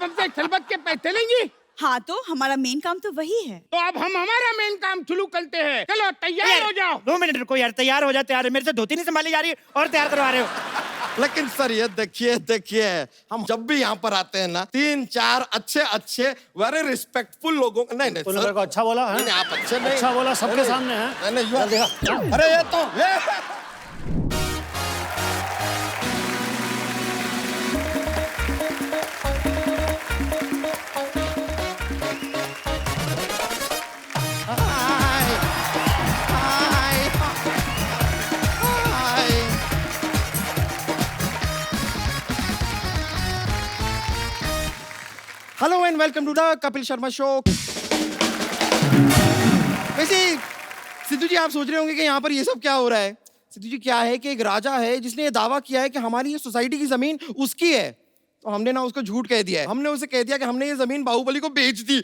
आप हमसे छलबक के पैसे लेंगी? हाँ तो हमारा मेन काम तो वही है। तो अब हम हमारा मेन काम शुरू करते हैं। चलो तैयार हो जाओ। 2 मिनट रुको यार, तैयार हो जाते यार, मेरे से धोती नहीं संभाली जा रही और तैयार करवा रहे हो। लेकिन सर ये देखिए देखिए, हम जब भी यहाँ पर आते हैं ना 3-4 अच्छे वेरी रिस्पेक्टफुल लोगों को नहीं तूने सर, मेरे को अच्छा बोला है? नहीं, आप अच्छे नहीं, अच्छा बोला सबके नहीं, सामने है। नहीं, चल दिखा। अरे ये तो hello and welcome to the Kapil Sharma show. वैसे सिद्धू जी, आप सोच रहे होंगे कि यहाँ पर ये सब क्या हो रहा है। सिद्धू जी, क्या है कि एक राजा है जिसने ये दावा किया है कि हमारी ये सोसाइटी की जमीन उसकी है, तो हमने ना उसको झूठ कह दिया है। हमने उसे कह दिया कि हमने ये जमीन बाहुबली को बेच दी।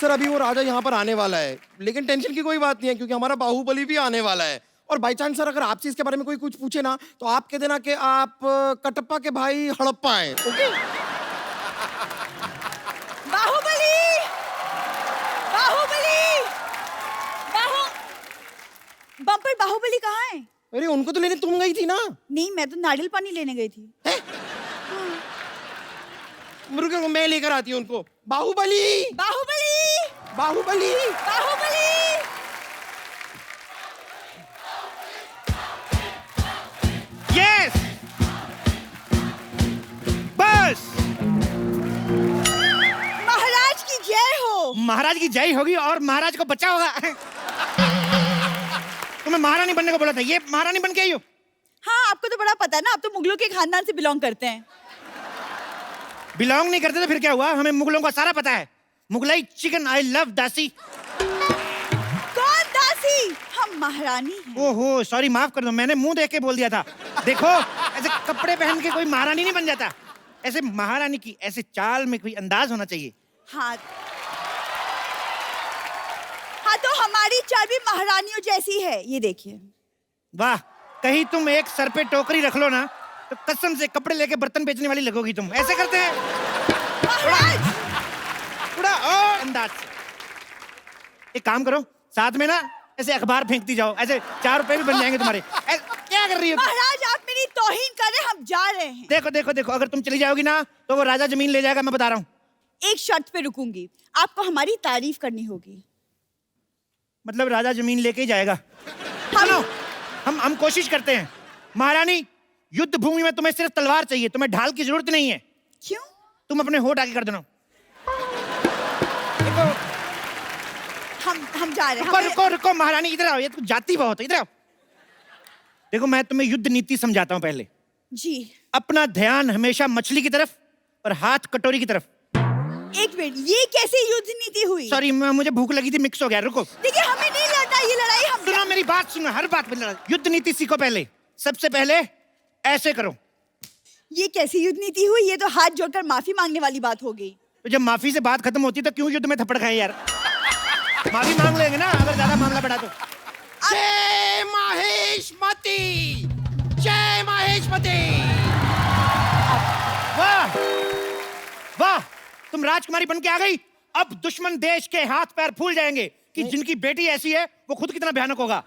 सर अभी वो राजा यहाँ पर आने वाला है, लेकिन टेंशन की कोई बात नहीं है क्योंकि हमारा बाहुबली भी आने वाला है। और बाई चांस सर अगर आपसे इसके बारे में कोई कुछ पूछे ना, तो आप कह देना कि आप कटप्पा के भाई हड़प्पा हैं। ओके? बाहुबली, बाहुबली, बम्पर बाहुबली कहाँ है? अरे उनको तो लेने तुम गई थी ना। नहीं, मैं तो नारियल पानी लेने गई थी। रुको, मैं लेकर आती हूँ उनको। बाहुबली, बाहुबली, बाहुबली, बाहुबली। यस, बस। महाराज की जय हो। महाराज की जय होगी और महाराज को बचा होगा। तुम्हें महारानी बनने को बोला था, ये महारानी बन के आई हो। हाँ, आपको तो बड़ा पता है ना, आप तो मुगलों के खानदान से बिलोंग करते हैं। बिलोंग नहीं करते तो फिर क्या हुआ, हमें मुगलों का सारा पता है। मुगलाई चिकन, आई लव दासी। कौन दासी? हम महारानी हैं। ओहो सॉरी, माफ कर दो, मैंने मुंह देख के बोल दिया था। देखो, ऐसे कपड़े पहन के कोई महारानी नहीं बन जाता। ऐसे महारानी की ऐसे चाल में कोई अंदाज होना चाहिए। हाँ, हाँ तो हमारी चाल भी महारानियों जैसी है, ये देखिए। वाह, कहीं तुम एक सर पे टोकरी रख लो ना, तो कसम से कपड़े लेके बर्तन बेचने वाली लगोगी तुम। ऐसे करते हैं महाराज, थोड़ा और अंदाज से। एक काम करो, साथ में ना ऐसे अखबार फेंकती जाओ, ऐसे 4 रुपए भी बन जाएंगे तुम्हारे। क्या कर रही हो? महाराज आप मेरी तौहीन कर रहे हैं, हम जा रहे हैं। देखो देखो देखो, अगर तुम चली जाओगी ना तो वो राजा जमीन ले जाएगा, मैं बता रहा हूँ। एक शर्त पे रुकूंगी, आपको हमारी तारीफ करनी होगी। मतलब राजा जमीन लेके ही जाएगा? हम सुनो, हम कोशिश करते हैं। महारानी, युद्ध भूमि में तुम्हें सिर्फ तलवार चाहिए, तुम्हें ढाल की जरूरत नहीं है। क्यों? तुम अपने होठ आगे कर देना। देखो, हम जा रहे हैं। रुको रुको रुको महारानी, इधर आओ, ये तो जाती बहुत है, इधर आओ। देखो, मैं तुम्हें युद्ध नीति समझाता हूँ पहले। जी। अपना ध्यान हमेशा मछली की तरफ और हाथ कटोरी की तरफ। एक मिनट, ये कैसे युद्ध नीति हुई? सॉरी, मुझे भूख लगी थी, मिक्स हो गया। रुको, देखिए हमें नहीं लड़ना ये लड़ाई। हम सुनो मेरी बात, सुनो, हर बात पे लड़ा। युद्ध नीति सीखो पहले। सबसे पहले ऐसे करो। ये कैसी युद्ध नीति हुई? ये तो हाथ जोड़कर माफी मांगने वाली बात हो गई। तो जब माफी से बात खत्म होती तो क्यों युद्ध में थप्पड़ खाए यार? माफी मांग लेंगे ना अगर ज्यादा मामला बढ़ा तो। जय महेशमती, जय महेशमती। वाह वाह, तुम राजकुमारी बन के आ गई। अब दुश्मन देश के हाथ पैर फूल जाएंगे कि जिनकी बेटी ऐसी है वो खुद कितना भयानक होगा।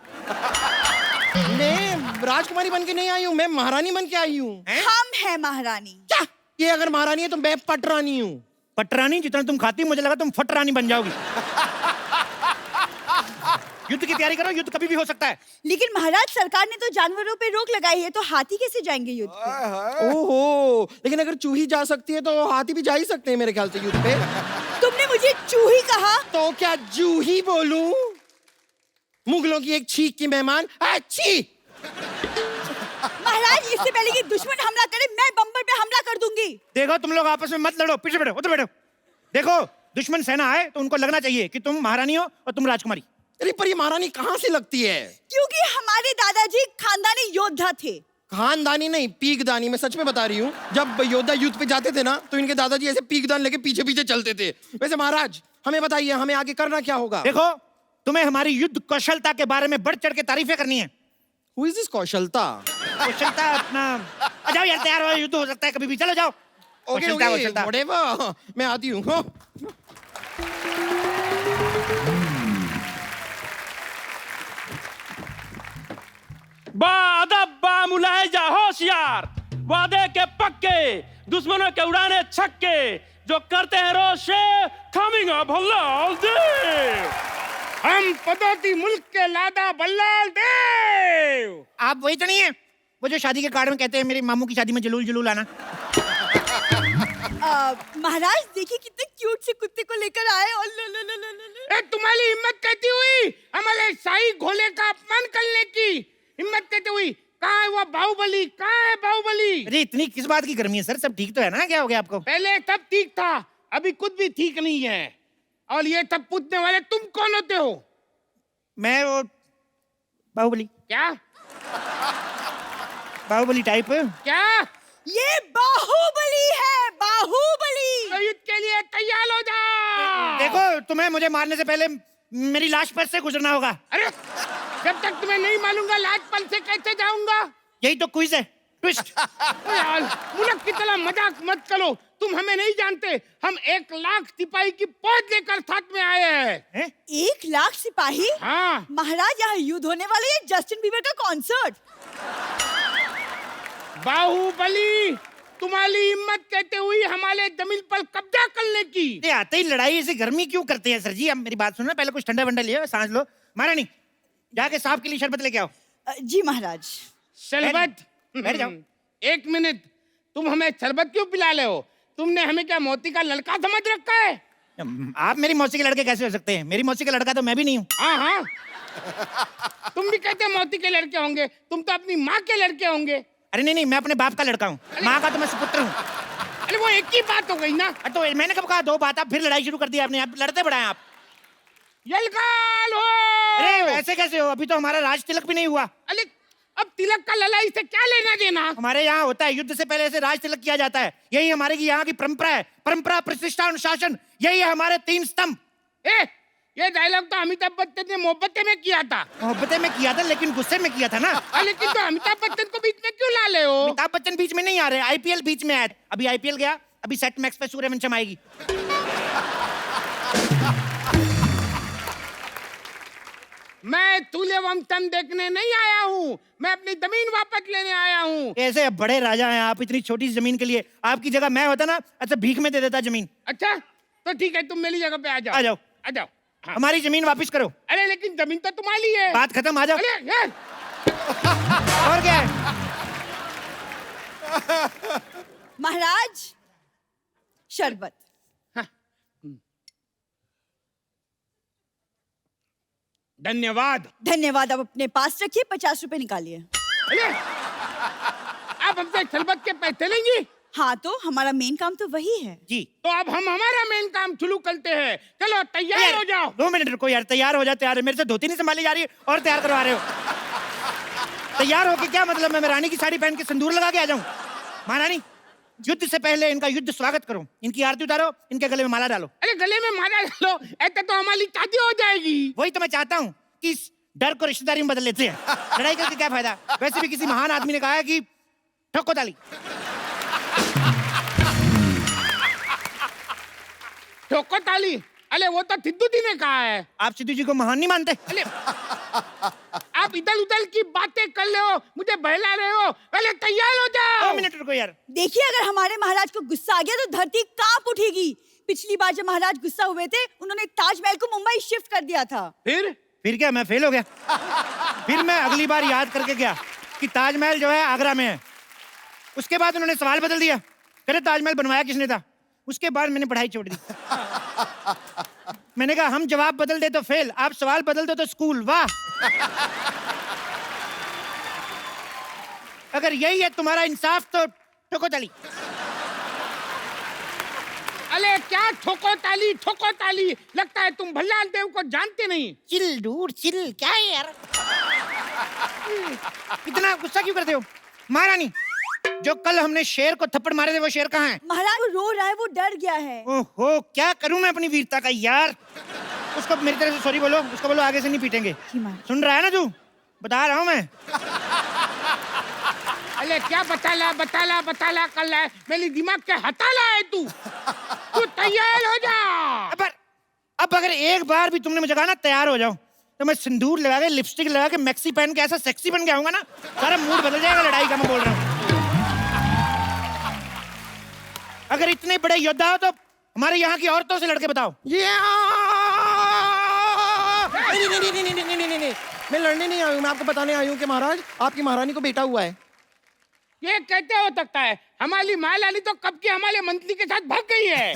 मैं राजकुमारी बन के नहीं आई हूँ, मैं महारानी बन के आई हूँ। हम हैं महारानी। क्या? ये अगर महारानी है तो मैं पटरानी हूँ। पटरानी? जितना तुम खाती मुझे लगा तुम फटरानी बन जाओगी। युद्ध की तैयारी करो, युद्ध कभी भी हो सकता है। लेकिन महाराज, सरकार ने तो जानवरों पे रोक लगाई है, तो हाथी कैसे जाएंगे युद्ध पे? ओहो, लेकिन अगर चूही जा सकती है तो हाथी भी जा ही सकते हैं मेरे ख्याल से युद्ध पे। तुमने मुझे चूही कहा? तो क्या जूही बोलूं? मुगलों की एक छींक की मेहमान। अच्छी महाराज, इससे पहले कि दुश्मन हमला करे, मैं बम्पर पे हमला कर दूंगी। देखो, तुम लोग आपस में मत लड़ो, पीछे बैठो, उधर बैठो। देखो, दुश्मन सेना आए तो उनको लगना चाहिए कि तुम महारानी हो और तुम राजकुमारी। अरे पर ये महारानी कहाँ से लगती है? क्योंकि हमारे दादाजी खानदानी योद्धा थे। खानदानी नहीं, पीकदानी। मैं सच में बता रही हूँ, जब योद्धा युद्ध पे जाते थे ना तो इनके दादाजी ऐसे पीकदान लेके पीछे पीछे चलते थे। वैसे महाराज, हमें बताइए, हमें आगे करना क्या होगा? देखो, तुम्हें हमारी युद्ध कौशलता के बारे में बढ़ चढ़ के तारीफें करनी है। Who is this कौशलता? कौशलता अपना। आ जाओ यार, तैयार हो, युद्ध हो सकता है कभी भी। चलो जाओ। ओके चलता है, वो ओके चलता है। व्हाटएवर, मैं आती हूँ। हाँ। बादब बा मुलाहिजा होशियार, वादे के पक्के, दुश्मनों के उड़ाने छक्के, जो करते हैं रोशे, कमिंग अप हल्लाल देव। हम पदोती मुल्क के लादा बल्लाल देव। आप वही तो नहीं है वो जो शादी के कार्ड में कहते हैं मेरे मामू की शादी में जलूल जलूल आना? महाराज देखिए कितने क्यूट से कुत्ते को लेकर आए और लो लो लो लो लो। ए, तुम्हारी हिम्मत कहती हुई हमारे शाही घोड़े का अपमान करने की हिम्मत कहती हुई, कहाँ है वो बाहुबली, कहाँ है बाहुबली? अरे इतनी किस बात की गर्मी है सर? सब ठीक तो है ना? क्या हो गया आपको? पहले सब ठीक था, अभी कुछ भी ठीक नहीं है। और ये सब पूछने वाले तुम कौन होते हो? मैं वो बाहुबली, क्या बाहुबली टाइप। क्या? ये बाहुबली है, बाहुबली। तो युद्ध के लिए तैयार हो जाओ। देखो तुम्हें मुझे मारने से पहले मेरी लाश पर से गुजरना होगा। अरे जब तक तुम्हें नहीं मालूंगा लाज पल से कैसे जाऊंगा? यही तो क्विज है, ट्विस्ट। यार मुल्क की तरह मजाक मत करो, तुम हमें नहीं जानते। हम 1 लाख सिपाही की फौज लेकर साथ में आए हैं। 1 लाख सिपाही? हाँ महाराज यहाँ युद्ध होने वाले है, जस्टिन बीबर का कॉन्सर्ट। बाहुबली, तुम्हारी हिम्मत कहते हुई हमारे जमीन पर कब्जा करने की। ये आते ही लड़ाई ऐसी गर्मी क्यों करते हैं सर जी? अब मेरी बात सुनो, पहले कुछ ठंडा वंडा लियो, सांस लो। महारानी जाके सांप के लिए शरबत लेके आओ। जी महाराज। शरबत? बैठ जाओ। 1 मिनट, तुम हमें शरबत क्यों पिला रहे हो? तुमने हमें क्या मोती का लड़का समझ रखा है? आप मेरी मौसी के लड़के कैसे हो सकते हैं? मेरी मौसी का लड़का तो मैं भी नहीं हूँ। हाँ हाँ तुम भी कहते मोती के लड़के होंगे, तुम तो अपनी माँ के लड़के होंगे। अरे नहीं नहीं, मैं अपने बाप का लड़का हूँ, माँ का तो मैं सुपुत्र हूँ। अरे वो एक ही बात हो गई ना। तो मैंने कब कहा 2 बात? आप फिर लड़ाई शुरू कर दी आपने, आप लड़ते बढ़ाए आप। यलकाल हो। अरे ऐसे कैसे हो? अभी तो हमारा राज तिलक भी नहीं हुआ। अरे अब तिलक का लड़ाई से क्या लेना देना? हमारे यहाँ होता है, युद्ध से पहले से राज तिलक किया जाता है। यही हमारे यहाँ की परंपरा है। परंपरा, प्रतिष्ठा, अनुशासन, यही है हमारे 3 स्तंभ। ये डायलॉग तो अमिताभ बच्चन ने मोहब्बतें में किया था। मोहब्बतें में किया था लेकिन गुस्से में किया था ना। लेकिन तो अमिताभ बच्चन को बीच में क्यों ला ले हो? अमिताभ बच्चन बीच में नहीं आ रहे, आईपीएल बीच में आया। अभी आईपीएल गया, अभी सेट मैक्स पे सूर्यवंशम आएगी। मैं सूर्यवंशम देखने नहीं आया हूँ, मैं अपनी जमीन वापस लेने आया हूँ। ऐसे बड़े राजा हैं आप, इतनी छोटी सी जमीन के लिए। आपकी जगह मैं होता ना, अच्छा भीख में दे देता जमीन। अच्छा तो ठीक है, तुम मेरी जगह पे आ जाओ। आ जाओ। आ जाओ। हाँ। हमारी जमीन वापस करो। अरे लेकिन जमीन तो तुम्हारी है। बात खत्म, आ जाओ। अरे यार और क्या है? महाराज शरबत। धन्यवाद। धन्यवाद। आप अपने पास रखिए, 50 रुपए निकालिए। अरे आप हमसे शरबत के पैसे लेंगी? हाँ तो हमारा मेन काम तो वही है जी। तो अब हम हमारा मेन काम शुरू करते हैं। चलो तैयार हो जाओ। 2 मिनट रुको यार, तैयार हो जाओ। तैयार है, मेरे से धोती नहीं संभाली जा रही है और तैयार करवा रहे हो। तैयार होके क्या मतलब? मैं रानी की साड़ी पहन के सिंदूर लगा के आ जाऊं? महारानी युद्ध से पहले इनका युद्ध स्वागत करो, इनकी आरती उतारो, इनके गले में माला डालो। अरे गले में माला डालो, ऐसे तो हमारी शादी हो जाएगी। वही तो मैं चाहता हूँ कि इस डर को रिश्तेदारी में बदल लेते हैं। लड़ाई करके क्या फायदा? वैसे भी किसी महान आदमी ने कहा है कि ठोको ताली। ठोको ताली? अरे वो तो सिद्धू जी ने कहा है। आप सिद्धू जी को महान नहीं मानते? अरे आप इधर उधर की बातें कर रहे हो, मुझे बहला रहे हो। पहले तैयार हो जाओ। 2 मिनट रुको यार। देखिए अगर हमारे महाराज को गुस्सा आ गया तो धरती कांप उठेगी। पिछली बार जब महाराज गुस्सा हुए थे, उन्होंने ताजमहल को मुंबई शिफ्ट कर दिया था। फिर क्या मैं फेल हो गया? फिर मैं अगली बार याद करके गया कि ताजमहल जो है आगरा में है। उसके बाद उन्होंने सवाल बदल दिया, कहते ताजमहल बनवाया किसने था? उसके बाद मैंने पढ़ाई छोड़ दी। मैंने कहा हम जवाब बदल दे तो फेल, आप सवाल बदल दो तो स्कूल। वाह! अगर यही है तुम्हारा इंसाफ तो ठोको ताली। अरे क्या ठोको ताली? ठोको ताली? लगता है तुम भल्लाल देव को जानते नहीं। चिल डूड चिल, क्या है यार? इतना गुस्सा क्यों करते हो? महारानी जो कल हमने शेर को थप्पड़ मारे थे वो शेर कहाँ है? महाराज वो रो रहा है, वो डर गया है। ओहो, क्या करूं मैं अपनी वीरता का यार? उसको मेरी तरफ से सॉरी बोलो, उसको बोलो आगे से नहीं पीटेंगे। सुन रहा है ना तू? बता रहा हूं मैं। अरे क्या बताला कर रहा है, मेरी दिमाग के हटाला है तू तैयार हो जा। अब अगर एक बार भी तुमने मुझे कहा ना तैयार हो जाओ, तो मैं सिंदूर लगा के लिपस्टिक लगा के मैक्सी पहन के ऐसा सेक्सी बन के आऊंगा ना, सारा मूड बदल जाएगा लड़ाई का। मैं बोल रहा हूँ, अगर इतने बड़े योद्धा हो तो हमारे यहाँ की औरतों से लड़के बताओ। नहीं, मैं लड़ने नहीं आई हूँ, मैं आपको बताने आई हूँ कि महाराज आपकी महारानी को बेटा हुआ है। ये कैसे हो सकता है? हमारी महारानी तो कब की हमारे मंत्री के साथ भाग गई है।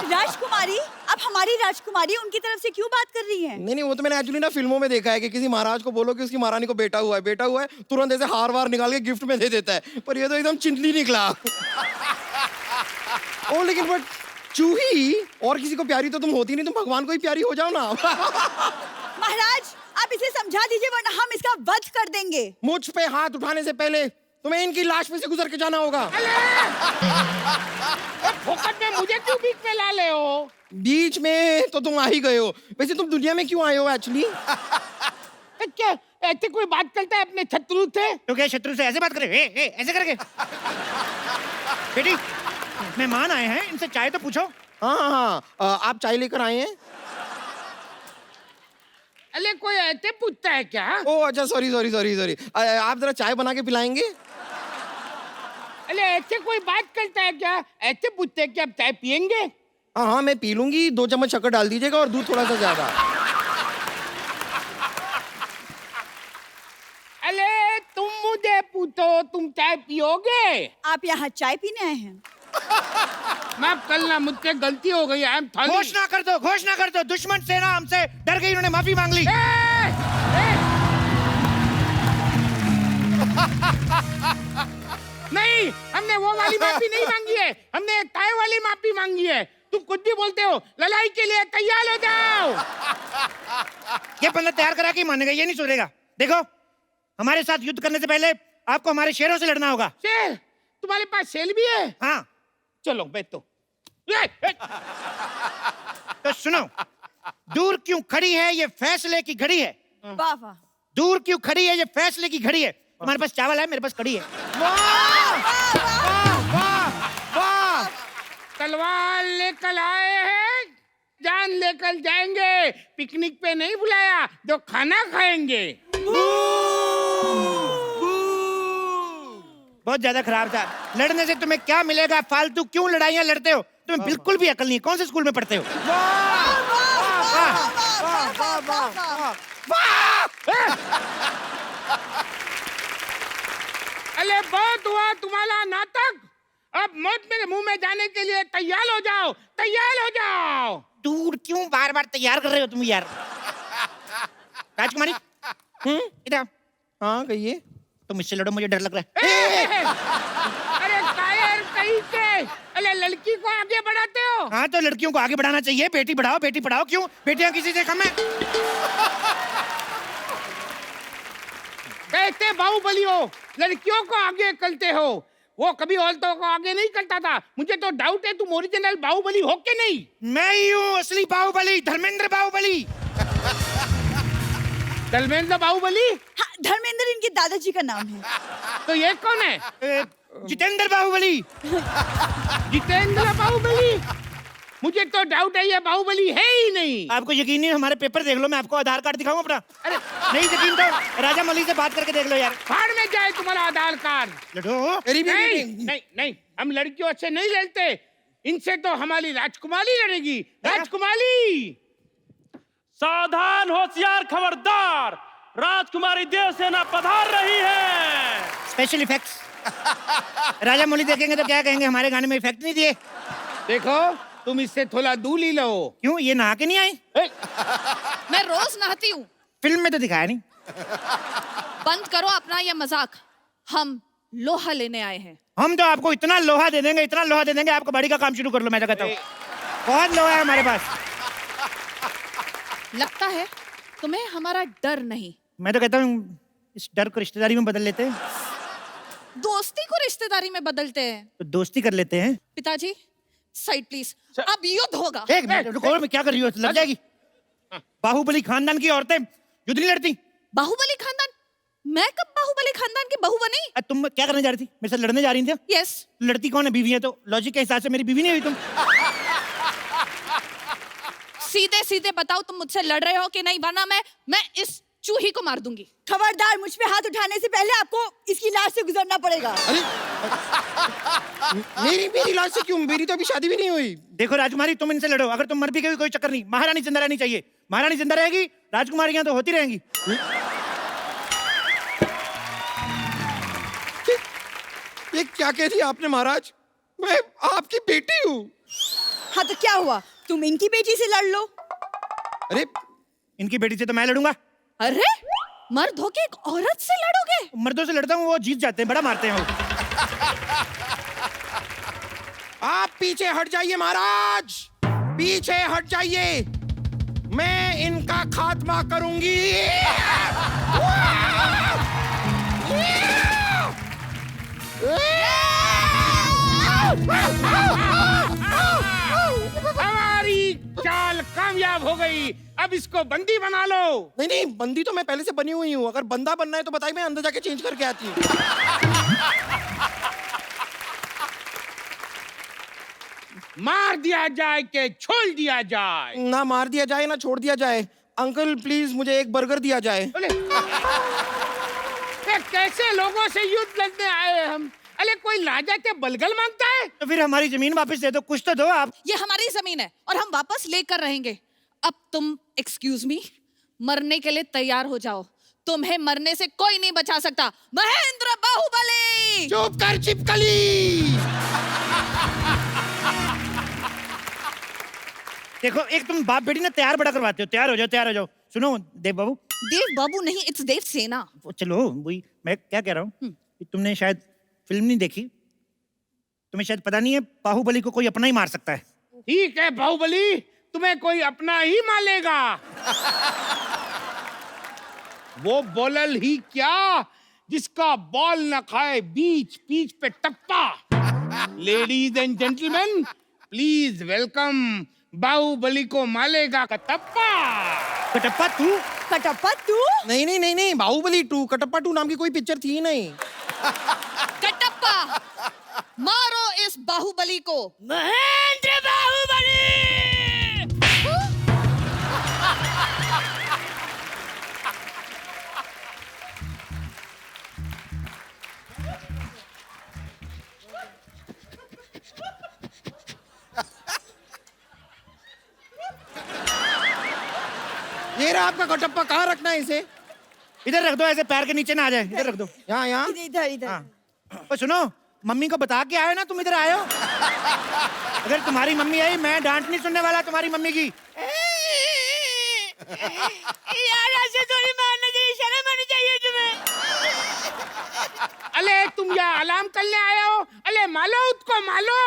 राजकुमारी, अब हमारी राजकुमारी उनकी तरफ से क्यों बात कर रही है? नहीं, वो तो मैंने एक्चुअली ना फिल्मों में देखा है कि किसी महाराज को बोलो कि उसकी महारानी को बेटा हुआ है, तुरंत ऐसे हार वार निकाल के गिफ्ट में दे देता है, पर ये तो एकदम चिंटली निकला। ओ लेकिन बट चूही और किसी को प्यारी तो तुम होती नहीं, तुम भगवान को ही प्यारी हो जाओ ना। महाराज, आप इसे समझा दीजिए वरना हम इसका वध कर देंगे। मुझ पे हाथ उठाने से पहले तुम्हें इनकी लाश पे से गुजर के जाना होगा। फोकट में मुझे क्यों बीच में ला ले हो? बीच में तो तुम आ ही गए हो, वैसे तुम दुनिया में क्यों आए हो एक्चुअली? क्या ऐसे कोई बात करता है अपने शत्रु से? तो क्या शत्रु से ऐसे बात करे? ऐसे करके? बेटी मेहमान आए हैं, इनसे चाय तो पूछो। हाँ, आप चाय लेकर आए हैं? अरे कोई ऐसे पूछता है क्या? ओ अच्छा, सॉरी। आप जरा चाय बना के पिलाएंगे? अरे ऐसे कोई बात करता है क्या? ऐसे पूछते हैं कि आप चाय पियेंगे? हाँ, मैं पी लूंगी, 2 चम्मच शक्कर डाल दीजिएगा और दूध थोड़ा सा ज्यादा। अरे तुम मुझे पूछो, तुम चाय पियोगे? आप यहाँ चाय पीने आए हैं? माफ करना, मुझसे गलती हो गई। I am sorry. घोषणा कर दो, दुश्मन सेना हमसे डर गई, उन्होंने माफी मांग ली। नहीं, हमने वो वाली माफी नहीं मांगी है, हमने चाय वाली माफी मांगी है। तुम कुछ भी बोलते हो, लड़ाई के लिए तैयार हो जाओ। ये बंदा तैयार करा के मानेगा, ये नहीं सुधरेगा। देखो, हमारे साथ युद्ध करने से पहले आपको हमारे शेरों से लड़ना होगा। शेर? तुम्हारे पास शेर भी है? हाँ, चलो बैठो। तो सुनो, दूर क्यों खड़ी है ये फैसले की घड़ी है। वाह वाह। दूर क्यों खड़ी है ये फैसले की घड़ी है। हमारे पास चावल है, मेरे पास कड़ी है। वाह! तलवार लेकर आए हैं, जान लेकर जाएंगे। पिकनिक पे नहीं बुलाया, जो खाना खाएंगे। बहुत ज्यादा खराब था। लड़ने से तुम्हें क्या मिलेगा? फालतू क्यों लड़ाइयाँ लड़ते हो? तुम्हें बिल्कुल भी अकल नहीं है। कौन से स्कूल में पढ़ते हो? अरे बहुत हुआ तुम्हारा नाटक, अब मौत मेरे मुंह में जाने के लिए तैयार हो जाओ, तैयार हो जाओ। दूर क्यों बार बार तैयार कर रहे हो तुम यार? राजकुमारी, इधर। हाँ कहिए। तुम इससे लड़ो, मुझे डर लग रहा है। अरे कायर कहीं के, अरे लड़की को आगे बढ़ाते हो। हाँ, तो लड़कियों को आगे बढ़ाना चाहिए। बेटी बढ़ाओ, बेटी पढ़ाओ। क्यों? बेटियां किसी से कम है? कैसे बाहुबली हो, लड़कियों को आगे करते हो? वो कभी औरतों को आगे नहीं करता था। मुझे तो डाउट है तुम ओरिजिनल बाहुबली हो के नहीं। मैं ही हूँ असली बाहुबली, धर्मेंद्र बाहुबली। धर्मेंद्र बाहुबली? हाँ, धर्मेंद्र इनके दादाजी का नाम है। तो ये कौन है? जितेंद्र बाहुबली। जितेंद्र बाहुबली? मुझे तो डाउट है ये बाहुबली है ही नहीं। आपको यकीन नहीं? हमारे पेपर देख लो, मैं आपको आधार कार्ड दिखाऊं अपना। अरे नहीं यकीन तो राजा मौली से बात करके देख लो यार। फाड़ में जाए तुम्हारा आधार कार्ड। लड़ो। नहीं, हम लड़कियों से नहीं लड़ते। इनसे तो हमारी राजकुमारी लड़ेगी। राजकुमारी! सावधान, होशियार, खबरदार, राजकुमारी देव सेना पधार रही है। Special effects. राजा मौली देखेंगे तो क्या कहेंगे, हमारे गाने में इफेक्ट नहीं दिए। देखो, तुम इससे थोड़ा दूर ही लो। क्यों? ये नहा के नहीं आई? मैं रोज नहाती हूँ। फिल्म में तो दिखाया नहीं। बंद करो अपना ये मजाक। हम लोहा लेने आए हैं। हम तो आपको इतना लोहा दे देंगे, इतना लोहा दे देंगे, आपको गाड़ी का काम शुरू कर लो। मैं तो कहता हूँ बहुत लोहा है हमारे पास। लगता है तुम्हें हमारा डर नहीं। मैं तो कहता हूँ इस डर को रिश्तेदारी में बदल लेते हैं। दोस्ती को रिश्तेदारी में बदलते हैं। तो दोस्ती कर लेते हैं। पिताजी साइड प्लीज, अब युद्ध होगा। एक मिनट रुको, मैं क्या कर रही हो? लग जाएगी। बाहुबली खानदान की औरतें युद्ध नहीं लड़ती। बाहुबली खानदान? मैं कब बाहुबली खानदान की बहू बनी। तुम क्या करने जा रही थी? मेरे साथ लड़ने जा रही थी? यस। लड़ती कौन है? बीवी है तो लॉजिक के हिसाब से मेरी बीवी नहीं हुई तुम? सीधे सीधे बताओ तुम मुझसे लड़ रहे हो कि नहीं, वरना मैं इस चूही को मार दूंगी। खबरदार, मुझ पे हाथ उठाने से पहले आपको इसकी लाश से गुजरना पड़ेगा। अरे मेरी लाश से क्यों? मेरी तो अभी शादी भी नहीं हुई। देखो राजकुमारी, तुम इनसे लड़ो, अगर तुम मर भी गई कोई चक्कर नहीं, महारानी जिंदा रहनी चाहिए। महारानी जिंदा रहेगी, राजकुमारियां तो होती रहेंगी। ये क्या कह दिया आपने महाराज? मैं आपकी बेटी हूँ। हाँ तो क्या हुआ, तुम इनकी बेटी से लड़ लो। अरे इनकी बेटी से तो मैं लड़ूंगा। अरे मर्द होके एक औरत से लड़ोगे? मर्दों से लड़ता हूँ, वो जीत जाते हैं, बड़ा मारते हैं वो। आप पीछे हट जाइए महाराज, पीछे हट जाइए, मैं इनका खात्मा करूंगी। हमारी चाल कामयाब हो गई, अब इसको बंदी बना लो। नहीं नहीं, बंदी तो मैं पहले से बनी हुई हूँ। अगर बंदा बनना है तो बताइए, मैं अंदर जाके चेंज करके आती हूँ। मार दिया जाए के छोड़ दिया जाए? ना मार दिया जाए ना छोड़ दिया जाए। अंकल प्लीज मुझे एक बर्गर दिया जाए। बोले ये कैसे लोगों से युद्ध लड़ने आए हम? अरे कोई राजा के बलगल मांगता है? तो फिर हमारी जमीन वापस दे दो, कुछ तो दो आप। ये हमारी जमीन है और हम वापस लेकर रहेंगे। अब तुम एक्सक्यूज मी, मरने के लिए तैयार हो जाओ। तुम्हें मरने से कोई नहीं बचा सकता। महेंद्र बाहुबली। चुप कर चिपकली। देखो, एक तुम बाप बेटी ना तैयार बड़ा करवाते हो। तैयार हो जाओ, तैयार हो जाओ। सुनो देव बाबू। देव बाबू नहीं, इट्स देव सेना। चलो वही मैं क्या कह रहा हूँ, तुमने शायद फिल्म नहीं देखी, तुम्हें शायद पता नहीं है, बाहुबली को कोई अपना ही मार सकता है। ठीक है बाहुबली, तुम्हें कोई अपना ही मारेगा। वो बोलल ही क्या जिसका बॉल न खाए बीच बीच पे टप्पा। Ladies and gentleman, please welcome Baahubali को मालेगा कटप्पा। कटप्पा तू? कटप्पा तू? नहीं नहीं नहीं नहीं, बाहुबली 2, कटप्पा 2 नाम की कोई पिक्चर थी ही नहीं। कटप्पा, मारो इस बाहुबली को। महेंद्र बाहुबली। ये रहा आपका कटप्पा। कहाँ रखना है इसे? इधर रख दो, ऐसे पैर के नीचे ना आ जाए। इधर रख दो। यहाँ यहाँ। इधर इधर इधर। हाँ। और सुनो, मम्मी को बता के आए ना तुम इधर आए हो। अगर तुम्हारी मम्मी आई, मैं डांट नहीं सुनने वाला तुम्हारी मम्मी की। यार ऐसे थोड़ी मारना चाहिए, शर्म आनी चाहिए तुम्हें। अले तुम यहाँ अलार्म करने आए हो? अले मालो उसको, मालो।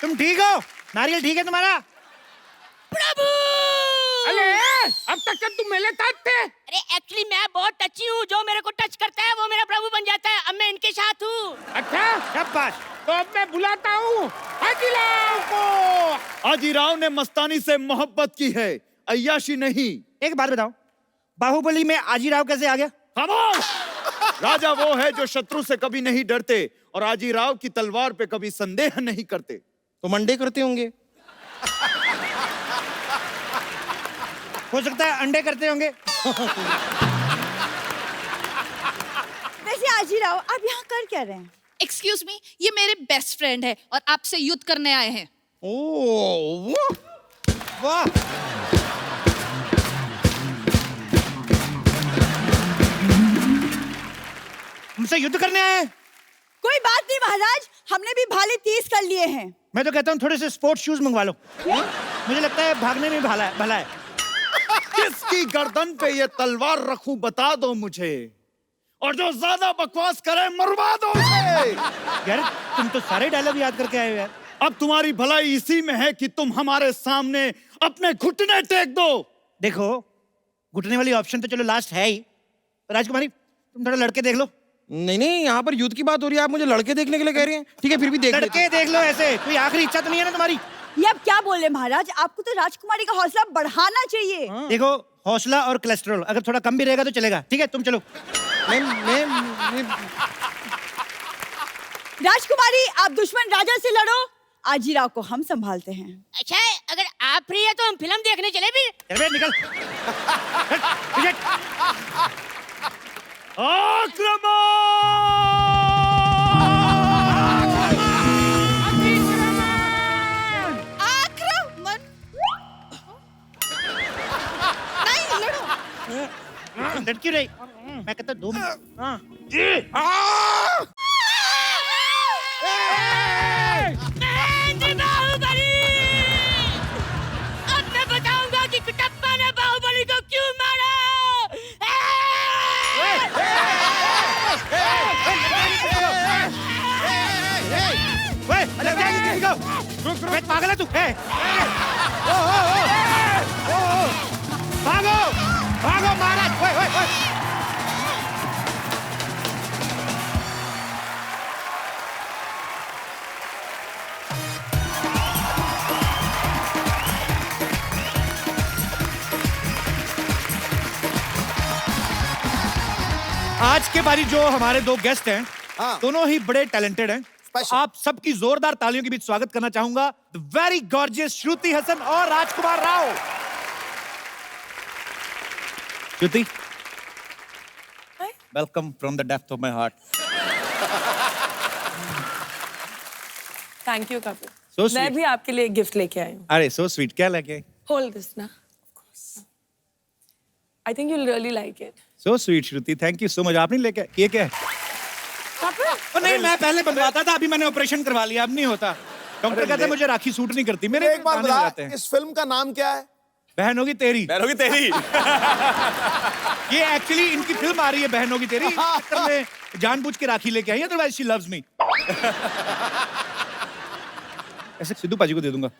तुम ठीक हो? नारियल ठीक है तुम्हारा? प्रभु! अले अब तक तुम मेरे साथ थे। अरे एक्चुअली मैं बहुत टची हूँ, जो मेरे को टच करता है वो मेरा प्रभु बन जाता है। अब मैं इनके साथ हूँ। अच्छा, शाबाश। तो अब मैं बुलाता हूँ हाजीराव को। हाजीराव ने मस्तानी से मोहब्बत की है, अय्याशी नहीं। एक बात बताओ, बाहुबली में आजीराव कैसे आ गया? खामोश! राजा वो है जो शत्रु से कभी नहीं डरते और आजीराव की तलवार पे कभी संदेह नहीं करते। तो मंडे करते होंगे। हो सकता है अंडे करते होंगे। वैसे आजीराव, आप यहाँ कर क्या रहे हैं? एक्सक्यूज मी, ये मेरे बेस्ट फ्रेंड है और आपसे युद्ध करने आए हैं। ओह वाह, मुझसे युद्ध करने आए? कोई बात नहीं महाराज, हमने भी भाले तेज कर लिए हैं। मैं तो कहता हूँ थोड़े से स्पोर्ट्स शूज मंगवा लो। मुझे लगता है भागने में भला है। किसकी गर्दन पे ये तलवार रखूं बता दो मुझे, और जो ज्यादा बकवास करे मरवा दो उसे। यार तुम तो सारे डायलॉग याद करके आए हो यार। अब तुम्हारी भलाई इसी में है कि तुम हमारे सामने अपने घुटने टेक दो। देखो, घुटने वाली ऑप्शन तो चलो लास्ट है ही। राजकुमारी, तुम थोड़ा लड़के देख लो। नहीं नहीं, यहाँ पर युद्ध की बात हो रही है, आप मुझे लड़के देखने के लिए कह रहे हैं। ठीक है, फिर भी देख लेते लड़के देख लो ऐसे, कोई आखिरी इच्छा तो नहीं है ना तुम्हारी? ये आप क्या बोल रहे हैं महाराज? आपको तो राजकुमारी का हौसला बढ़ाना चाहिए। देखो, हौसला और कोलेस्ट्रॉल अगर थोड़ा कम भी रहेगा तो चलेगा। ठीक है, तुम चलो। मैं राजकुमारी, आप दुश्मन राजा से लड़ो, आजीराव को हम संभालते हैं। अच्छा, अगर आप फ्री है तो हम फिल्म देखने चले फिर। चल बे, निकल। आक्रमण। नहीं लड़ो। लड़की रही, मैं कहता 2 मिनट। हाँ। महेंद्र बाहुबली, अब मैं बताऊंगा कि कटप्पा ने बाहुबली को क्यों मारा। ओए, अरे क्या है किसी को? रुक, पागल है तू? भागो, भागो महाराज। ओए, ओए, ओए। आज के बारी जो हमारे 2 गेस्ट हैं, दोनों ही बड़े टैलेंटेड हैं। आप सबकी जोरदार तालियों के बीच स्वागत करना चाहूंगा the very gorgeous Shruti Haasan और Rajkummar Rao. Shruti, welcome from the depth of my heart. Thank you Kapil. So sweet. मैं भी आपके लिए एक गिफ्ट लेके आई हूँ। अरे सो स्वीट, क्या लेके आई? होल्ड दिस ना। I think you will really like it. So sweet Shruti, thank you so much. आपने लेके ये क्या है? नहीं, मैं पहले बनवाता था, अभी मैंने ऑपरेशन करवा लिया, अब नहीं होता। डॉक्टर कहते हैं मुझे राखी सूट नहीं करती। मेरे एक बार बता, इस फिल्म का नाम क्या है? बहन होगी तेरी। बहन होगी तेरी। ये एक्चुअली इनकी फिल्म आ रही है बहन होगी तेरी, मैं जानबूझ के राखी लेके आई, अदरवाइज शी लव्स मी। ऐसे सिद्धू पाजी को दे दूंगा।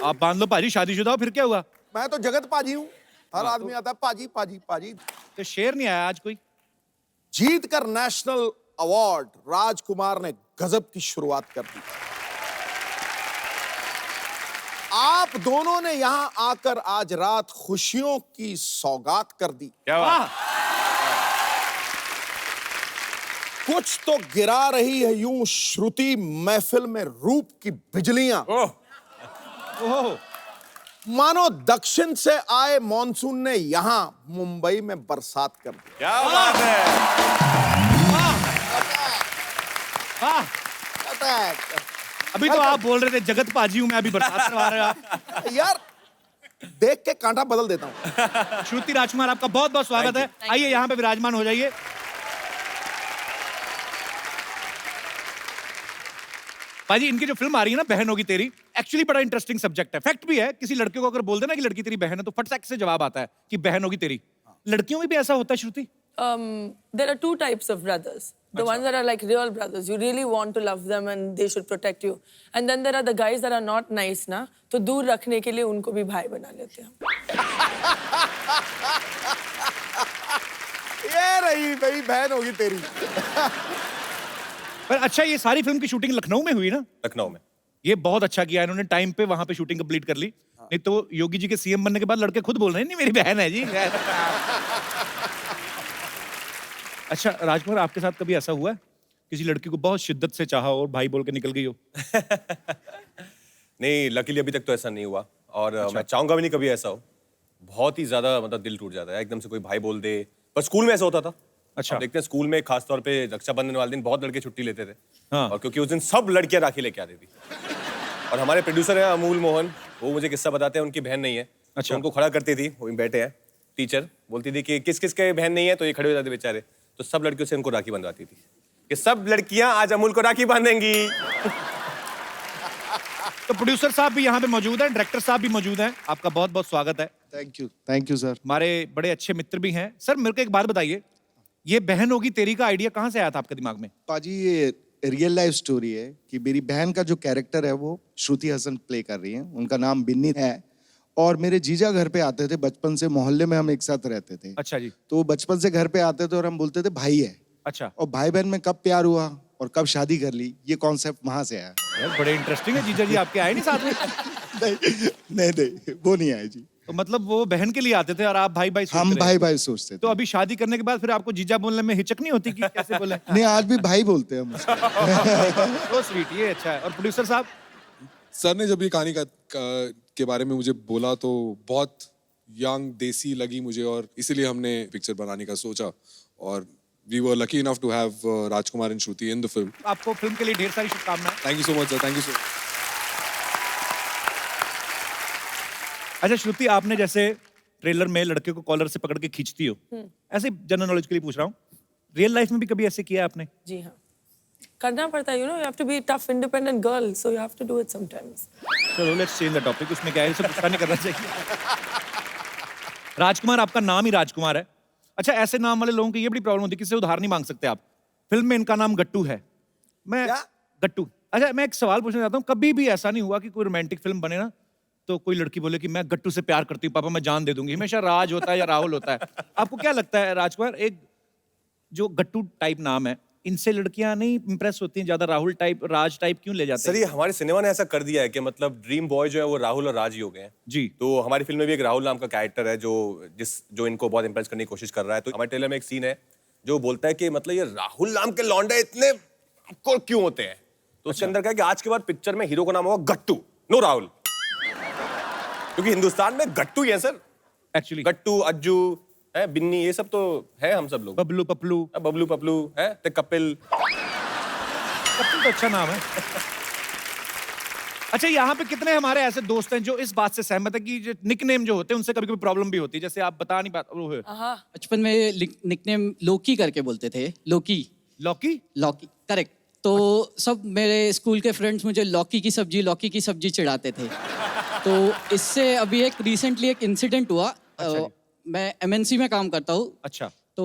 आप बांध लो पाजी, शादीशुदा हो, फिर क्या हुआ? मैं तो जगत पाजी हूँ, हर आदमी आता है पाजी पाजी पाजी। तो शेर नहीं आया आज कोई? जीत कर नेशनल अवार्ड राजकुमार ने गजब की शुरुआत कर दी। आप दोनों ने यहां आकर आज रात खुशियों की सौगात कर दी। क्या बात? कुछ तो गिरा रही है यूं श्रुति महफिल में रूप की बिजलियां। ओह, मानो दक्षिण से आए मॉनसून ने यहां मुंबई में बरसात कर दी। क्या बात है? वाह। अभी तो आप बोल रहे थे जगत पाजी हूं मैं, अभी बरसात करवा रहे हो आप। यार देख के कांटा बदल देता हूं। श्रुति राजकुमार, आपका बहुत बहुत स्वागत है। आइए यहाँ पे विराजमान हो जाइए। पाजी, इनकी जो फिल्म आ रही है ना बहन होगी तेरी, एक्चुअली बड़ा इंटरेस्टिंग सब्जेक्ट है। फैक्ट भी है, किसी लड़के को अगर बोल देना कि लड़की तेरी बहन है तो फट से जवाब आता है कि बहन होगी तेरी। लड़कियों में भी ऐसा होता है श्रुति? There are 2 types of brothers. The ones that are like real brothers. You really want to love them and they should protect you. And then there are the guys that are not nice ना, तो दूर रखने के लिए उनको भी भाई बना लेते हैं। ये रही भाई बहन होगी तेरी। पर अच्छा, ये सारी फिल्म की शूटिंग लखनऊ में हुई ना? लखनऊ में। ये बहुत अच्छा किया इन्होंने, टाइम पे वहां पे शूटिंग कंप्लीट कर ली। नहीं तो योगी जी के सीएम बनने के बाद लड़के खुद बोल रहे हैं नहीं मेरी बहन है जी। अच्छा राजकुमार, आपके साथ कभी ऐसा हुआ है किसी लड़की को बहुत शिद्दत से चाहा और भाई बोल के निकल गई हो? नहीं, लकीली अभी तक तो ऐसा नहीं हुआ और मैं चाहूंगा भी नहीं कभी ऐसा हो। बहुत ही ज्यादा मतलब दिल टूट जाता है एकदम से कोई भाई बोल दे। पर स्कूल में ऐसा होता था। अच्छा। देखते हैं स्कूल में खास तौर पे रक्षाबंधन वाले दिन बहुत लड़के छुट्टी लेते थे। हाँ। और क्योंकि उस दिन सब लड़कियां राखी लेके आती थी और हमारे प्रोड्यूसर हैं अमूल मोहन, वो मुझे किस्सा बताते हैं, उनकी बहन नहीं है। अच्छा। तो उनको खड़ा करती थी, वो बैठे हैं, टीचर बोलती थी कि किस किस के बहन नहीं है, तो ये खड़े हो जाते बेचारे। तो सब लड़कियों से उनको राखी बंधवाती थी कि सब लड़कियां आज अमूल को राखी बांधेंगी। तो प्रोड्यूसर साहब भी यहाँ पे मौजूद हैं, डायरेक्टर साहब भी मौजूद हैं, आपका बहुत बहुत स्वागत है। Thank you sir. हमारे बड़े अच्छे मित्र भी हैं। सर मेरे को एक बात बताइए, ये बहन होगी तेरी का आइडिया कहाँ से आया था आपके दिमाग में? पाजी, ये रियल लाइफ स्टोरी है कि मेरी बहन का जो कैरेक्टर है वो श्रुति हसन प्ले कर रही है। उनका नाम बिन्नी है और मेरे जीजा घर पे आते थे बचपन से, मोहल्ले में हम एक साथ रहते थे। अच्छा जी। तो वो बचपन से घर पे आते थे और हम बोलते थे भाई है। अच्छा। और भाई बहन में कब प्यार हुआ और कब शादी कर ली, ये कॉन्सेप्ट वहां से आया। यार बड़े इंटरेस्टिंग है, जीजा जी आपके आए नहीं साथ में? नहीं वो नहीं आए जी। तो मतलब वो बहन के लिए आते थे और आप भाई भाई हम भाई भाई सोचते थे। तो अभी शादी करने के बाद फिर आपको जीजा बोलने में हिचक नहीं होती कि कैसे बोले? नहीं, आज भी भाई बोलते हैं हम उसको। तो स्वीट, ये अच्छा है। और प्रोड्यूसर साहब? सर ने जब ये कहानी के बारे में मुझे बोला तो बहुत यंग देसी लगी मुझे, और इसीलिए हमने पिक्चर बनाने का सोचा। और we were lucky enough to have Rajkumar and Shruti in the film. आपको फिल्म के लिए ढेर सारी शुभकामनाएं। Thank you so much, sir. Thank you so much. अच्छा श्रुति, आपने जैसे ट्रेलर में लड़के को कॉलर से पकड़ के खींचती हो, ऐसे जनरल नॉलेज के लिए पूछ रहा हूँ, रियल लाइफ में भी कभी ऐसे किया आपने? जी हाँ, करना पड़ता है, you know, you have to be a tough independent girl, so you have to do it sometimes. चलो लेट्स चेंज द टॉपिक, उसमें क्या है, इसे गुस्सा नहीं करना चाहिए। राजकुमार, आपका नाम ही राजकुमार है। अच्छा, ऐसे नाम वाले लोगों की ये बड़ी प्रॉब्लम होती है, किसी से उधार नहीं मांग सकते आप। फिल्म में इनका नाम गट्टू है। गट्टू। अच्छा, मैं एक सवाल पूछना चाहता हूँ, कभी भी ऐसा नहीं हुआ कि कोई रोमांटिक फिल्म बने ना तो कोई लड़की बोले कि मैं गट्टू से प्यार करती हूँ, पापा मैं जान दे दूंगी? हमेशा राज होता है या राहुल होता है। आपको क्या लगता है राजकुमार, एक जो गट्टू टाइप नाम है, इनसे लड़कियां नहीं इंप्रेस होती हैं ज्यादा? राहुल टाइप, राज टाइप क्यों ले जाते हैं? सर, ये हमारे सिनेमा ने ऐसा कर दिया है कि मतलब ड्रीम बॉय जो है वो राहुल और राज ही हो गए हैं जी। तो हमारी फिल्म में भी एक राहुल नाम का कैरेक्टर है जो इनको बहुत इंप्रेस करने की कोशिश कर रहा है। तो हमारे ट्रेलर में एक सीन है जो बोलता है कि मतलब ये राहुल नाम के लौंडे इतने क्यों होते हैं। तो उसके अंदर क्या है कि आज के बाद पिक्चर में हीरो का नाम होगा गट्टू, नो राहुल, क्योंकि हिंदुस्तान में गट्टू ही है सर। एक्चुअली गट्टू, अज्जू है, बिन्नी, ये सब तो है हम सब लोग। बबलू पपलू, बबलू पपलू है, ते कपिल। कपिल तो अच्छा नाम है। अच्छा, यहाँ पे कितने हमारे ऐसे दोस्त हैं जो इस बात से सहमत है कि जो निकनेम जो होते हैं उनसे कभी कभी प्रॉब्लम भी होती है, जैसे आप बता नहीं पाते? बचपन में निकनेम लोकी करके बोलते थे। लोकी। लौकी? लौकी, करेक्ट। तो सब मेरे स्कूल के फ्रेंड्स मुझे लौकी की सब्जी चिढ़ाते थे। तो इससे अभी एक रिसेंटली एक इंसिडेंट हुआ। अच्छा मैं एमएनसी में काम करता हूँ। अच्छा। तो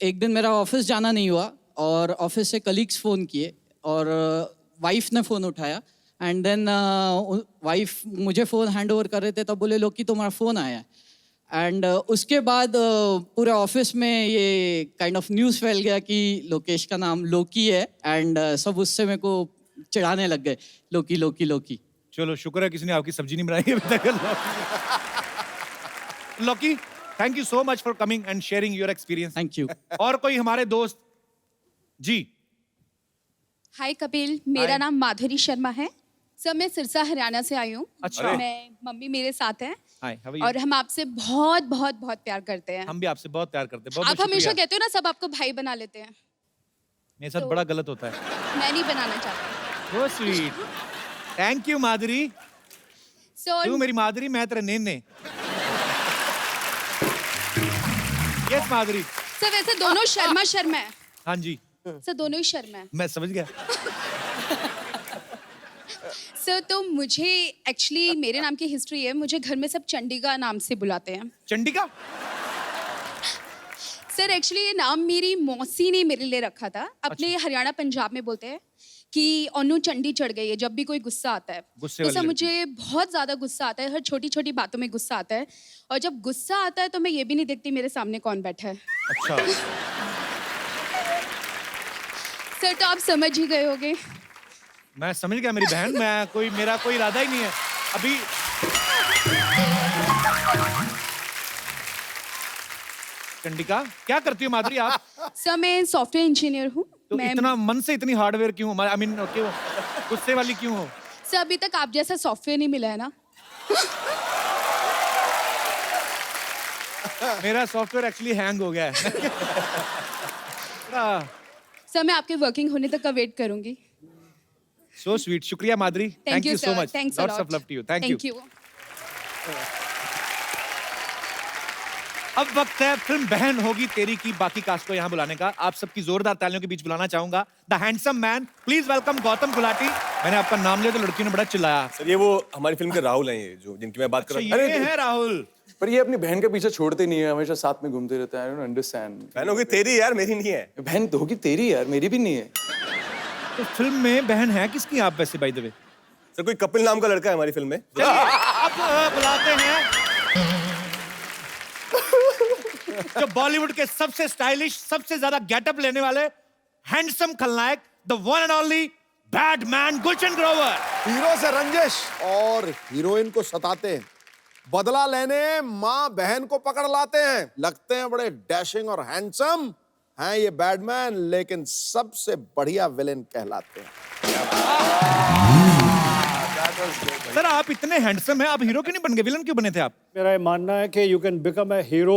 एक दिन मेरा ऑफिस जाना नहीं हुआ और ऑफिस से कलीग्स फ़ोन किए और वाइफ ने फ़ोन उठाया एंड देन वाइफ मुझे फ़ोन हैंड ओवर कर रहे थे, तब बोले लोकी तुम्हारा फ़ोन आया है। एंड उसके बाद पूरे ऑफिस में ये काइंड ऑफ न्यूज़ फैल गया कि लोकेश का नाम लोकी है एंड सब उससे मेरे को चिढ़ाने लग गए, लोकी लोकी लोकी। चलो शुक्र है किसी ने आपकी सब्जी नहीं बनाई अभी तक। लोकी, thank you so much for coming and sharing your experience. Thank you. और कोई हमारे दोस्त? जी। हाय कपिल, मेरा नाम माधुरी शर्मा है। सर, मैं सिरसा हरियाणा से आई हूँ। अच्छा। मैं मम्मी मेरे साथ हैं। हाय, हाउ आर यू? और हम आपसे बहुत बहुत बहुत प्यार करते हैं। हम भी आपसे बहुत प्यार करते हैं। बहुत आप हमेशा कहते हो ना सब आपको भाई बना लेते हैं। मेरे साथ बड़ा गलत होता है। मैं नहीं बनाना चाहती। So sweet. थैंक यू माधुरी। तू मेरी माधुरी, मैं तेरा नेने। यस माधुरी। सर, वैसे दोनों शर्मा है। हाँ जी। सर, दोनों ही शर्मा है। मैं समझ गया। सर, तो मुझे एक्चुअली मेरे नाम की हिस्ट्री है। मुझे घर में सब चंडिका नाम से बुलाते हैं। चंडिका? सर, एक्चुअली ये नाम मेरी मौसी ने मेरे लिए रखा था। अपने हरियाणा पंजाब में बोलते हैं कि ओनू चंडी चढ़ गई है जब भी कोई गुस्सा आता है। तो सर, मुझे बहुत ज़्यादा गुस्सा आता है, हर छोटी छोटी बातों में गुस्सा आता है। और जब गुस्सा आता है तो मैं ये भी नहीं देखती मेरे सामने कौन बैठा है। अच्छा। सर, तो आप समझ ही गए होंगे। मैं समझ गया मेरी बहन, मेरा कोई इरादा ही नहीं है अभी। चंडिका, क्या करती हो माधुरी आप? सर, मैं सॉफ्टवेयर इंजीनियर हूँ। तो इतना मन से इतनी हार्डवेयर क्यों? आई मीन क्यों गुस्से वाली क्यों हो? सर, अभी तक आप जैसा सॉफ्टवेयर नहीं मिला है ना। मेरा सॉफ्टवेयर एक्चुअली हैंग हो गया है। सर, मैं आपके वर्किंग होने तक का वेट करूंगी। So sweet. शुक्रिया माधुरी। Thank you so sir. much. Thanks a Lots lot. of love to you. Thank you. अब वक्त है फिल्म बहन होगी तेरी की बाकी कास्ट को यहाँ बुलाने का। आप सबकी जोरदार तालियों के बीच बुलाना चाहूंगा the handsome man. Please welcome Gautam Gulati. मैंने आपका नाम लिया तो लड़कियों ने बड़ा चिल्लाया। सर, ये वो हमारी फिल्म के राहुल हैं, ये जो जिनकी मैं बात कर रहा हूँ। ये है राहुल। पर ये अपनी बहन के पीछे छोड़ते नहीं है, हमेशा साथ में घूमते रहता है। I don't understand. बहन होगी तेरी यार, मेरी नहीं है। बहन तो होगी तेरी यार, मेरी भी नहीं है। तो फिल्म में बहन है किसकी आप वैसे बाय द वे? सर कोई कपिल नाम का लड़का है हमारी फिल्म में। अब बुलाते हैं जो बॉलीवुड के सबसे स्टाइलिश, सबसे ज्यादा गेटअप लेने वाले हैंडसम खलनायक, the one and only badman Gulshan Grover. Hero से रंजिश और हीरोइन को सताते हैं, बदला लेने माँ बहन को पकड़ लाते हैं, लगते हैं बड़े डैशिंग और हैंडसम हैं ये बैडमैन, लेकिन सबसे बढ़िया विलेन कहलाते हैं। सर आप इतने हैंडसम हैं, आप हीरो क्यों नहीं बन गए, विलन क्यों बने थे आप? मेरा ये मानना है कि you can become a hero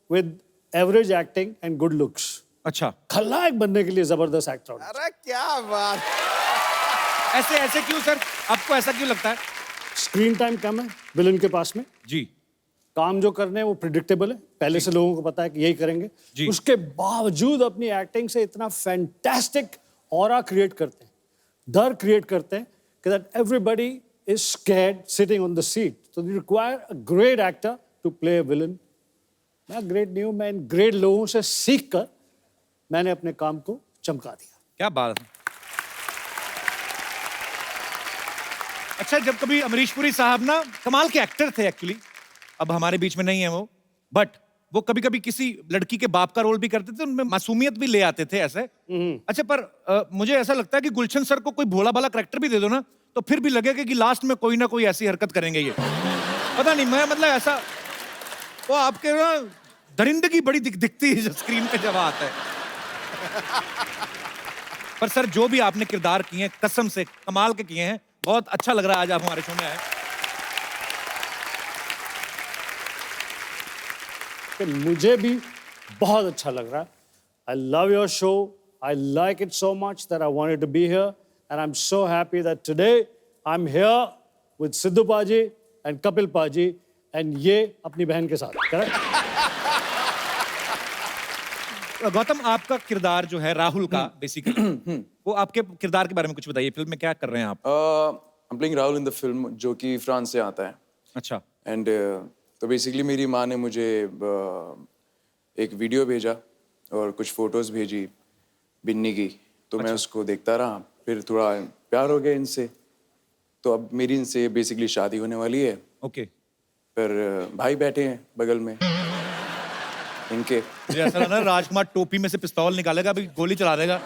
with average acting and good looks. अच्छा, खलनायक बनने के लिए जबरदस्त एक्टर। अरे क्या बात, ऐसे ऐसे क्यों सर, आपको ऐसा क्यों लगता है? स्क्रीन टाइम कम है विलन के पास में जी, काम जो करने हैं वो प्रिडिक्टेबल है, पहले से लोगों को पता है कि यही करेंगे जी। उसके बावजूद अपनी एक्टिंग से इतना फैंटास्टिक ऑरा क्रिएट करते हैं, डर क्रिएट करते हैं कि that everybody is scared sitting on the seat. So they require a great actor to play a villain. मैं ग्रेट नहीं हूं, मैं इन ग्रेट लोगों से सीख कर मैंने अपने काम को चमका दिया। क्या बात है। अच्छा, जब कभी अमरीश पुरी साहब ना कमाल के एक्टर थे एक्चुअली, अब हमारे बीच में नहीं है वो, बट वो कभी कभी किसी लड़की के बाप का रोल भी करते थे, उनमें मासूमियत भी ले आते थे ऐसे। अच्छा, पर मुझे ऐसा लगता है कि गुलशन सर को कोई भोला भाला करैक्टर भी दे दो ना, तो फिर भी लगेगा कि लास्ट में कोई ना कोई ऐसी हरकत करेंगे ये। पता नहीं, मैं मतलब ऐसा, वो आपके ना दरिंदगी बड़ी दिखती है स्क्रीन पे जब आता है। पर सर जो भी आपने किरदार किए हैं कसम से कमाल के किए हैं, बहुत अच्छा लग रहा है आज आप हमारे शो में आए। मुझे भी बहुत अच्छा लग रहा है। I love your show. I like it so much that I wanted to be here, and I'm so happy that today I'm here with Sidhu Paji and Kapil Paji, and ये अपनी बहन के साथ, correct? गौतम, आपका किरदार जो है राहुल का बेसिकली, वो आपके किरदार के बारे में कुछ बताइए, फिल्म में क्या कर रहे हैं आप? I'm playing Rahul in the film, जो कि फ्रांस से आता है। अच्छा। एंड तो बेसिकली मेरी माँ ने मुझे एक वीडियो भेजा और कुछ फोटोज भेजी बिन्नी की, तो मैं उसको देखता रहा, फिर थोड़ा प्यार हो गया इनसे, तो अब मेरी इनसे बेसिकली शादी होने वाली है। ओके। पर भाई बैठे हैं बगल में इनके। मुझे ऐसा लगा राजकुमार टोपी में से पिस्तौल निकालेगा, अभी गोली चला देगा।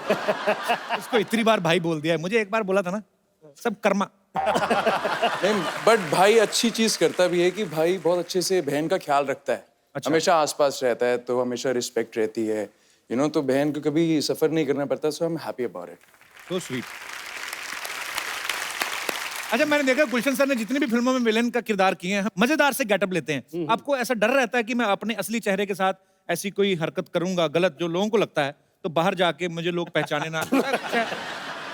इसको इतनी बार भाई बोल दिया है, मुझे एक बार बोला था ना, सब कर्मा। नहीं, बट भाई अच्छी चीज करता भी है कि भाई बहुत अच्छे से बहन का ख्याल रखता है। अच्छा। हमेशा आसपास रहता है, तो हमेशा रिस्पेक्ट रहती है, यू नो, तो बहन को कभी सफर नहीं करना पड़ता। So I am happy about it. So sweet. अच्छा, मैंने देखा गुलशन सर ने जितनी भी फिल्मों में विलेन का किरदार किए हैं, मजेदार से गेटअप लेते हैं। आपको ऐसा डर रहता है कि मैं अपने असली चेहरे के साथ ऐसी कोई हरकत करूंगा गलत जो लोगों को लगता है, तो बाहर जाके मुझे लोग पहचाने ना?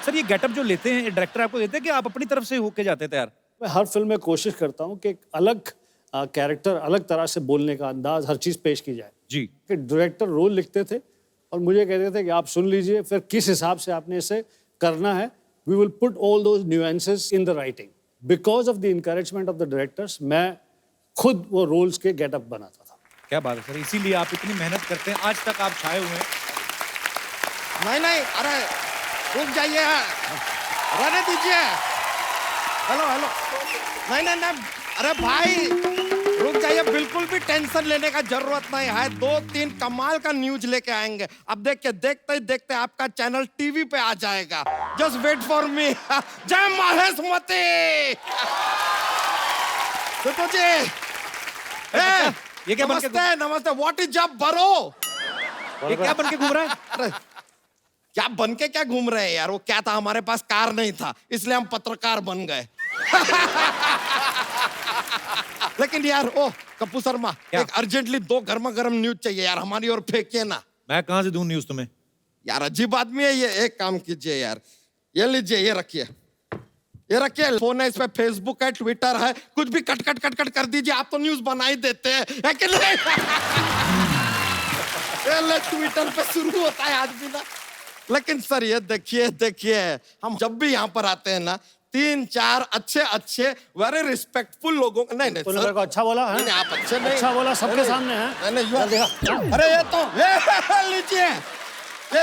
सर ये गेटअप जो लेते हैं डायरेक्टर आपको देते हैं कि आप अपनी तरफ से होके जाते हैं तैयार? मैं हर फिल्म में कोशिश करता हूँ कि एक अलग कैरेक्टर, अलग तरह से बोलने का अंदाज, हर चीज़ पेश की जाए जी। कि डायरेक्टर रोल लिखते थे और मुझे कहते थे कि आप सुन लीजिए, फिर किस हिसाब से आपने इसे करना है। We will put all those nuances in the writing. Because of the encouragement of the directors मैं खुद वो रोल्स के गेटअप बनाता था। क्या बात है सर, इसीलिए आप इतनी मेहनत करते हैं, आज तक आप छाए हुए हैं। नहीं, अरे रुक जाइए, रहने दीजिए। हेलो, नहीं, अरे भाई रुक जाइए, बिल्कुल भी टेंशन लेने का जरूरत नहीं है। 2-3 कमाल का न्यूज लेके आएंगे। अब देखिए, देखते ही देखते आपका चैनल टीवी पे आ जाएगा। Just wait for me. Jai Mahishmati. Sidhu जी, ये क्या नमस्ते, व्हाट इज जब बरो? ये क्या बन के घूम रहा है? अरे क्या बन के क्या घूम रहे हैं यार, वो क्या था, हमारे पास कार नहीं था, इसलिए हम पत्रकार बन गए। लेकिन यार, ओ कपूर शर्मा, एक अर्जेंटली 2 गर्मा गर्म न्यूज चाहिए यार, हमारी ओर फेंकिए ना। मैं कहां से दूं न्यूज तुम्हें? यार अजीब आदमी है ये। एक काम कीजिए यार, ये लीजिए, ये रखिए, फोन है, इस पे फेसबुक है, ट्विटर है, कुछ भी कट कर दीजिए, आप तो न्यूज बना ही देते हैं, है कि नहीं? ट्विटर पे शुरू होता है आज भी ना। लेकिन सर ये देखिए, हम जब भी यहाँ पर आते हैं ना, 3-4 अच्छे वेरी रिस्पेक्टफुल लोगों को, नहीं सर को अच्छा बोला है? नहीं, आप अच्छे नहीं, अच्छा बोला सबके सामने है। अरे ये तो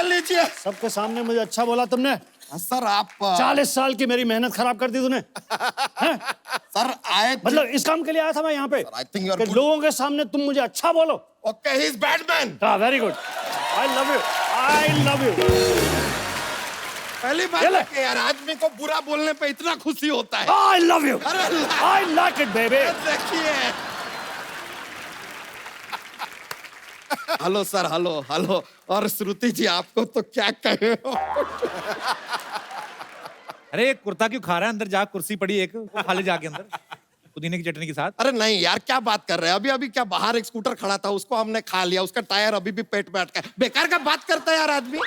लीजिए, सबके सामने मुझे अच्छा बोला तुमने। सर आप 40 साल की मेरी मेहनत खराब कर दी तूने। सर आए मतलब इस काम के लिए आया था मैं यहाँ पे आई थिंक कि लोगों के सामने तुम मुझे अच्छा बोलो। Okay he is Batman. हाँ very good, I love you, I love you. पहली बात है कि यार आदमी को बुरा बोलने पे इतना खुशी होता है। आई लव यू, अरे आई लाइक इट बेबी। देखिए हेलो सर, हेलो हेलो। और श्रुति जी आपको तो क्या कहे अरे कुर्ता क्यों खा रहा है? अंदर जा, कुर्सी पड़ी एक, वो खा ले जाके अंदर पुदीने की चटनी के साथ। अरे नहीं यार, क्या बात कर रहे हैं? अभी अभी क्या बाहर एक स्कूटर खड़ा था, उसको हमने खा लिया, उसका टायर अभी भी पेट में अटका है। बेकार का बात करता है यार आदमी।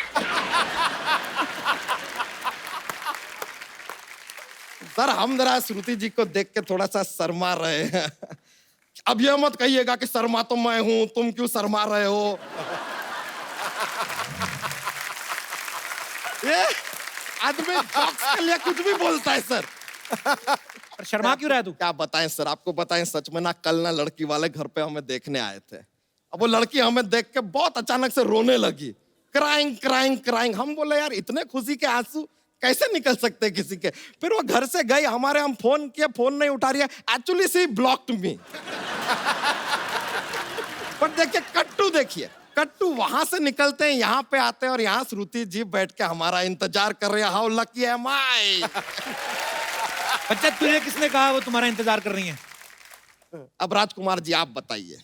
सर हम जरा श्रुति जी को देख के थोड़ा सा शर्मा रहे हैं। अब ये मत कहिएगा कि शर्मा तो मैं हूं, तुम क्यों शर्मा रहे हो। ये आदमी जॉक्स के लिए कुछ भी बोलता है सर। पर शर्मा क्यों रहा है तू? क्या बताएं सर, आपको बताएं सच में ना, कल ना लड़की वाले घर पे हमें देखने आए थे। अब वो लड़की हमें देख के बहुत अचानक से रोने लगी, क्राइंग क्राइंग क्राइंग। हम बोले यार इतने खुशी के आंसू कैसे निकल सकते हैं किसी के। फिर वो घर से गई, हमारे हम फोन किए, फोन नहीं उठा रही है। एक्चुअली सी ब्लॉक्ड मी। पर देखिए कट्टू, देखिए कट्टू वहां से निकलते हैं, यहाँ पे आते हैं और यहाँ श्रुति जी बैठ के हमारा इंतजार कर रही है। हाउ लकी एम आई। बच्चा तुझे किसने कहा वो तुम्हारा इंतजार कर रही है? अब राजकुमार जी आप बताइए,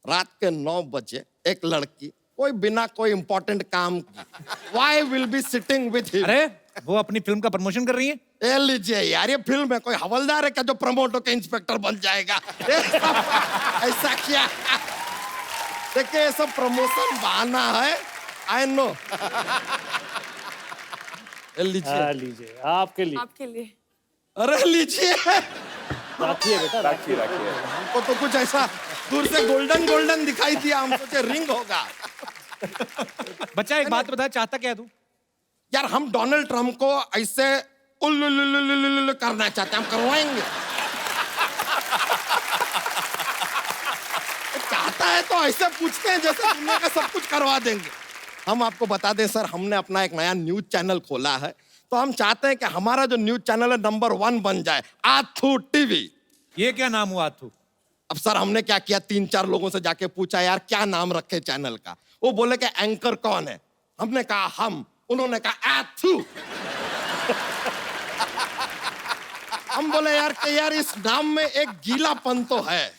रात के 9 बजे एक लड़की कोई बिना कोई इंपॉर्टेंट काम why will be sitting with him? अरे वो अपनी फिल्म का प्रमोशन कर रही है। ए लीजिए यार, ये फिल्म है, कोई हवलदार है क्या जो प्रमोट होकर इंस्पेक्टर बन जाएगा? ऐसा क्या? देखिए ये सब प्रमोशन बहाना है, आई नो। लीजिए लीजिए आपके लिए। आपके लिए। अरे लीजिए, राखिए बेटा, राखिए राखिए। हमको तो कुछ ऐसा दूर से गोल्डन गोल्डन दिखाई दिया, हम सोचे रिंग होगा। बच्चा एक बात बता, चाहता क्या है तू? यार हम डोनाल्ड ट्रम्प को ऐसे उल्लुल्लुल्लुल्लुल्लुल्लु करना चाहते हैं, हम करवाएंगे। चाहता है तो ऐसे पूछते हैं जैसे दुनिया का सब कुछ करवा देंगे। हम आपको बता दें सर, हमने अपना एक नया न्यूज चैनल खोला है, तो हम चाहते हैं कि हमारा जो न्यूज चैनल है नंबर 1 बन जाए, आथू टीवी। ये क्या नाम हुआ आथू? अब सर हमने क्या किया, 3-4 लोगों से जाके पूछा यार क्या नाम रखे चैनल का। वो बोले कि एंकर कौन है? हमने कहा हम, उन्होंने कहा आथू। हम बोले यार कि यार इस नाम में एक गीलापन तो है।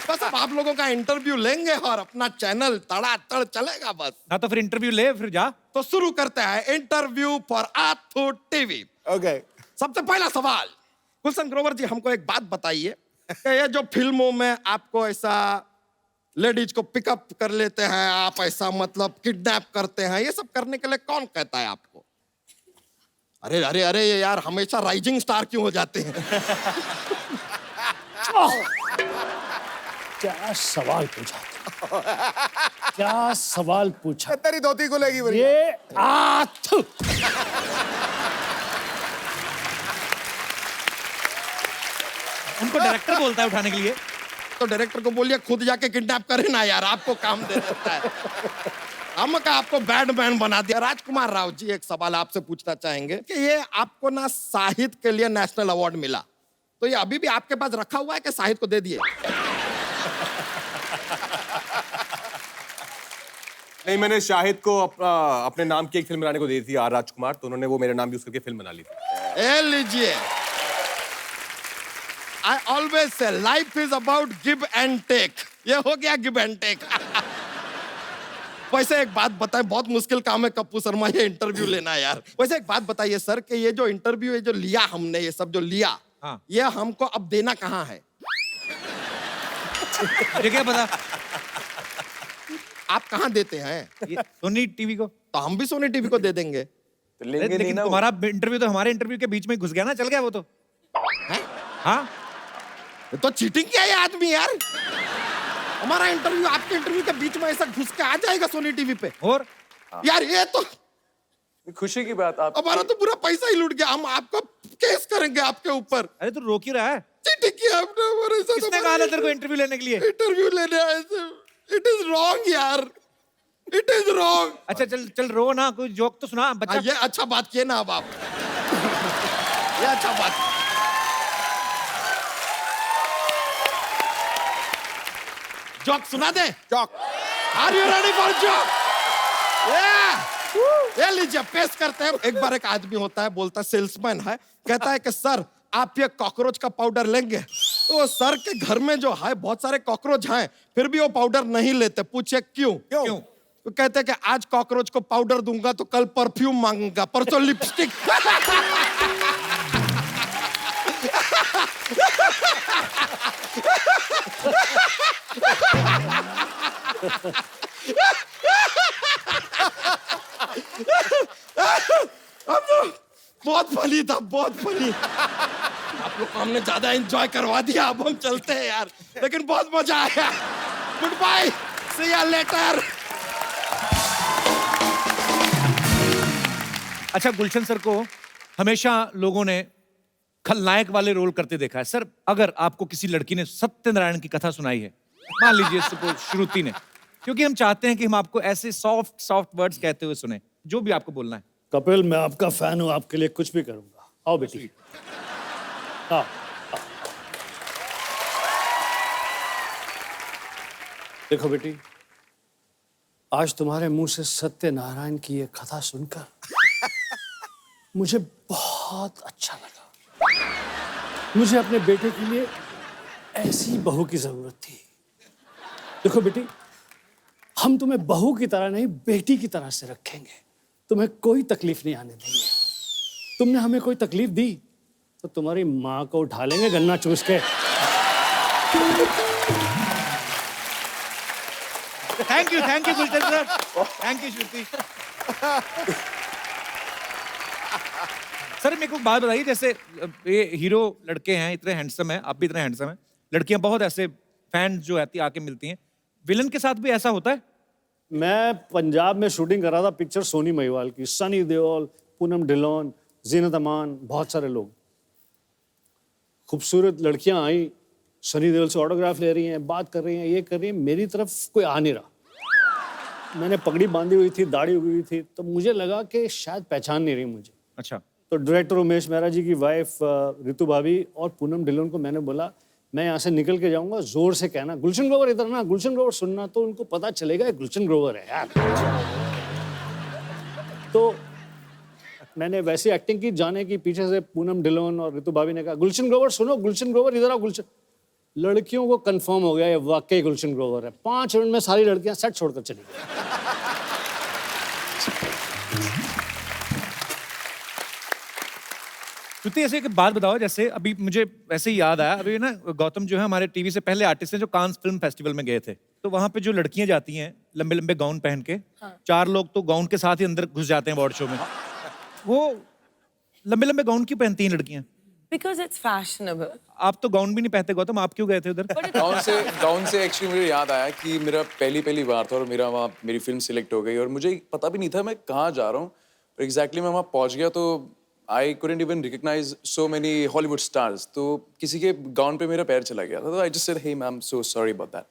बस अब आप लोगों का इंटरव्यू लेंगे और अपना चैनल तड़ातड़ चलेगा बस। ना तो फिर इंटरव्यू ले, फिर जा। तो शुरू करते हैं इंटरव्यू फॉर आथू टीवी। ओके। सबसे पहला सवाल, गुलशन ग्रोवर जी हमको एक बात बताइए कि ये जो फिल्मों में आपको ऐसा लेडीज को पिकअप कर लेते हैं, आप ऐसा मतलब किडनैप करते हैं, ये सब करने के लिए कौन कहता है आपको? अरे अरे अरे ये यार हमेशा राइजिंग स्टार क्यों हो जाते हैं? क्या सवाल पूछा, क्या सवाल पूछा? तेरी धोती को लेगी बढ़िया। ये आथू। उनको डायरेक्टर बोलता है उठाने के लिए। तो डायरेक्टर को बोलिए खुद जाके किडनैप करे ना यार, आपको काम दे देता है। हम का आपको बैडमैन बना दिया। राजकुमार राव जी एक सवाल आपसे पूछना चाहेंगे कि ये आपको ना साहित्य के लिए नेशनल अवार्ड मिला, तो ये अभी भी आपके पास रखा हुआ है कि साहित्य को दे दिए? नहीं, मैंने शाहिद को अपने नाम की एक फिल्म बनाने को दी थी, आर राजकुमार, तो उन्होंने वो मेरा नाम यूज करके फिल्म बना ली थी। ए लीजिए, I always say life is about give and take. ये हो गया give and take. वैसे एक बात बताएं, बहुत मुश्किल काम है कप्पू शर्मा ये इंटरव्यू लेना यार। वैसे एक बात बताइए सर कि ये जो इंटरव्यू है जो लिया हमने, ये सब जो लिया, हाँ। ये हमको अब देना कहाँ है? ये क्या पता? आप कहाँ देते हैं? सोनी टीवी को। तो हम भी सोनी टीवी को दे देंगे। तो लेंगे नहीं लेकिन ना वो। तुम्हारा इंटरव्यू तो हमारे इंटरव्यू के बीच में घुस गया ना, चल गया वो तो। हाँ तो चीटिंग किया ये आदमी यार। हमारा इंटरव्यू आपके इंटरव्यू के बीच में ऐसा घुस के आ जाएगा सोनी टीवी पे? और यार ये तो खुशी की बात। आप हमारा तो पूरा पैसा ही लूट गया। हम आपको केस करेंगे आपके ऊपर। अरे तू रोक ही रहा है। चीटिंग किया आपने हमारे साथ। किसने कहा था तेरे को इंटरव्यू लेने के लिए? इंटरव्यू लेने आए थे। इट इज रॉन्ग यार, इट इज रॉन्ग। अच्छा चल चल रो ना, कोई जोक तो सुना बच्चा। ये अच्छा बात किए ना अब आप, ये अच्छा बात। जोक सुना दे। Joke. Are you ready for joke? ये लीजिए पेश करते हैं। एक बार एक आदमी होता है, बोलता है, सेल्समैन है, कहता है कि सर आप ये कॉकरोच का पाउडर लेंगे? तो सर के घर में जो है बहुत सारे कॉकरोच हैं, फिर भी वो पाउडर नहीं लेते। पूछे क्यों? क्यों? तो कहते हैं कि आज कॉकरोच को पाउडर दूंगा तो कल परफ्यूम मांगूंगा, परसों लिपस्टिक। बहुत फनी था, बहुत फनी। आप लोग को हमने ज्यादा एंजॉय करवा दिया, अब हम चलते हैं यार, लेकिन बहुत मजा आया। Good bye, see you later. अच्छा, गुलशन सर को हमेशा लोगों ने खलनायक वाले रोल करते देखा है। सर, अगर आपको किसी लड़की ने सत्यनारायण की कथा सुनाई है, मान लीजिए श्रुति ने, क्योंकि हम चाहते हैं कि हम आपको ऐसे सॉफ्ट सॉफ्ट वर्ड्स कहते हुए सुने, जो भी आपको बोलना है। कपिल, मैं आपका फैन हूं, आपके लिए कुछ भी करूंगा। आओ बेटी। हाँ, देखो बेटी, आज तुम्हारे मुंह से सत्यनारायण की ये कथा सुनकर मुझे बहुत अच्छा लगा। मुझे अपने बेटे के लिए ऐसी बहू की जरूरत थी। देखो बेटी, हम तुम्हें बहू की तरह नहीं, बेटी की तरह से रखेंगे। तुम्हें कोई तकलीफ नहीं आने देंगे। तुमने हमें कोई तकलीफ दी तो तुम्हारी माँ को उठा लेंगे गन्ना चूस के। Thank you Gulshan sir, thank you Shruti. Sir, मेरे को बात बताइए, जैसे ये हीरो लड़के हैं, इतने हैंडसम हैं, आप भी इतने हैंडसम हैं, लड़कियां बहुत ऐसे फैन जो आती आके मिलती हैं, विलन के साथ भी ऐसा होता है? मैं पंजाब में शूटिंग कर रहा था पिक्चर सोनी महिवाल की, सनी देओल, पूनम ढिल्लोन, जीनत अमान, बहुत सारे लोग। खूबसूरत लड़कियां आई, सनी देओल से ऑटोग्राफ ले रही हैं, बात कर रही हैं, ये कर रही हैं, मेरी तरफ कोई आ नहीं रहा। मैंने पगड़ी बांधी हुई थी, दाढ़ी हुई थी, तो मुझे लगा कि शायद पहचान नहीं रही मुझे। अच्छा। तो डायरेक्टर उमेश मेहरा जी की वाइफ रितु भाभी और पूनम ढिल्लोन को मैंने बोला, मैं यहाँ से निकल के जाऊंगा, जोर से कहना गुलशन ग्रोवर इधर ना, गुलशन ग्रोवर सुनना, तो उनको पता चलेगा गुलशन ग्रोवर है यार। तो मैंने वैसी एक्टिंग की, जाने की पीछे से पूनम ढिल्लोन और रितु भाभी ने कहा गुलशन ग्रोवर सुनो, गुलशन ग्रोवर इधर आओ, गुलशन। लड़कियों को कंफर्म हो गया ये वाकई गुलशन ग्रोवर है। 5 मिनट में सारी लड़कियां सेट छोड़कर चली गई। श्रुति, ऐसे एक बात बताओ, जैसे अभी मुझे ऐसे ही याद आया, अभी ना गौतम जो है हमारे टीवी से पहले आर्टिस्ट हैं जो कांस फिल्म फेस्टिवल में गए थे, तो वहां पे जो लड़कियां जाती हैं लंबे लंबे गाउन पहन के, 4 लोग तो गाउन के साथ ही अंदर घुस जाते हैं अवार्ड शो में। वो लंबे लंबे गाउन क्यों पहनती हैं लड़कियां? Because it's fashionable. आप तो गाउन भी नहीं पहनते गौतम, आप क्यों गए थे उधर? गाउन से एक्चुअली मुझे याद आया कि मेरा पहली बार था और मेरा वहाँ मेरी फिल्म सिलेक्ट हो गई और मुझे पता भी नहीं था मैं कहाँ जा रहा हूँ। एग्जैक्टली मैं वहाँ पहुँच गया तो I couldn't even recognize so many Hollywood stars. तो किसी के गाउन पे मेरा पैर चला गया था। तो I just said, hey ma'am, so sorry about that.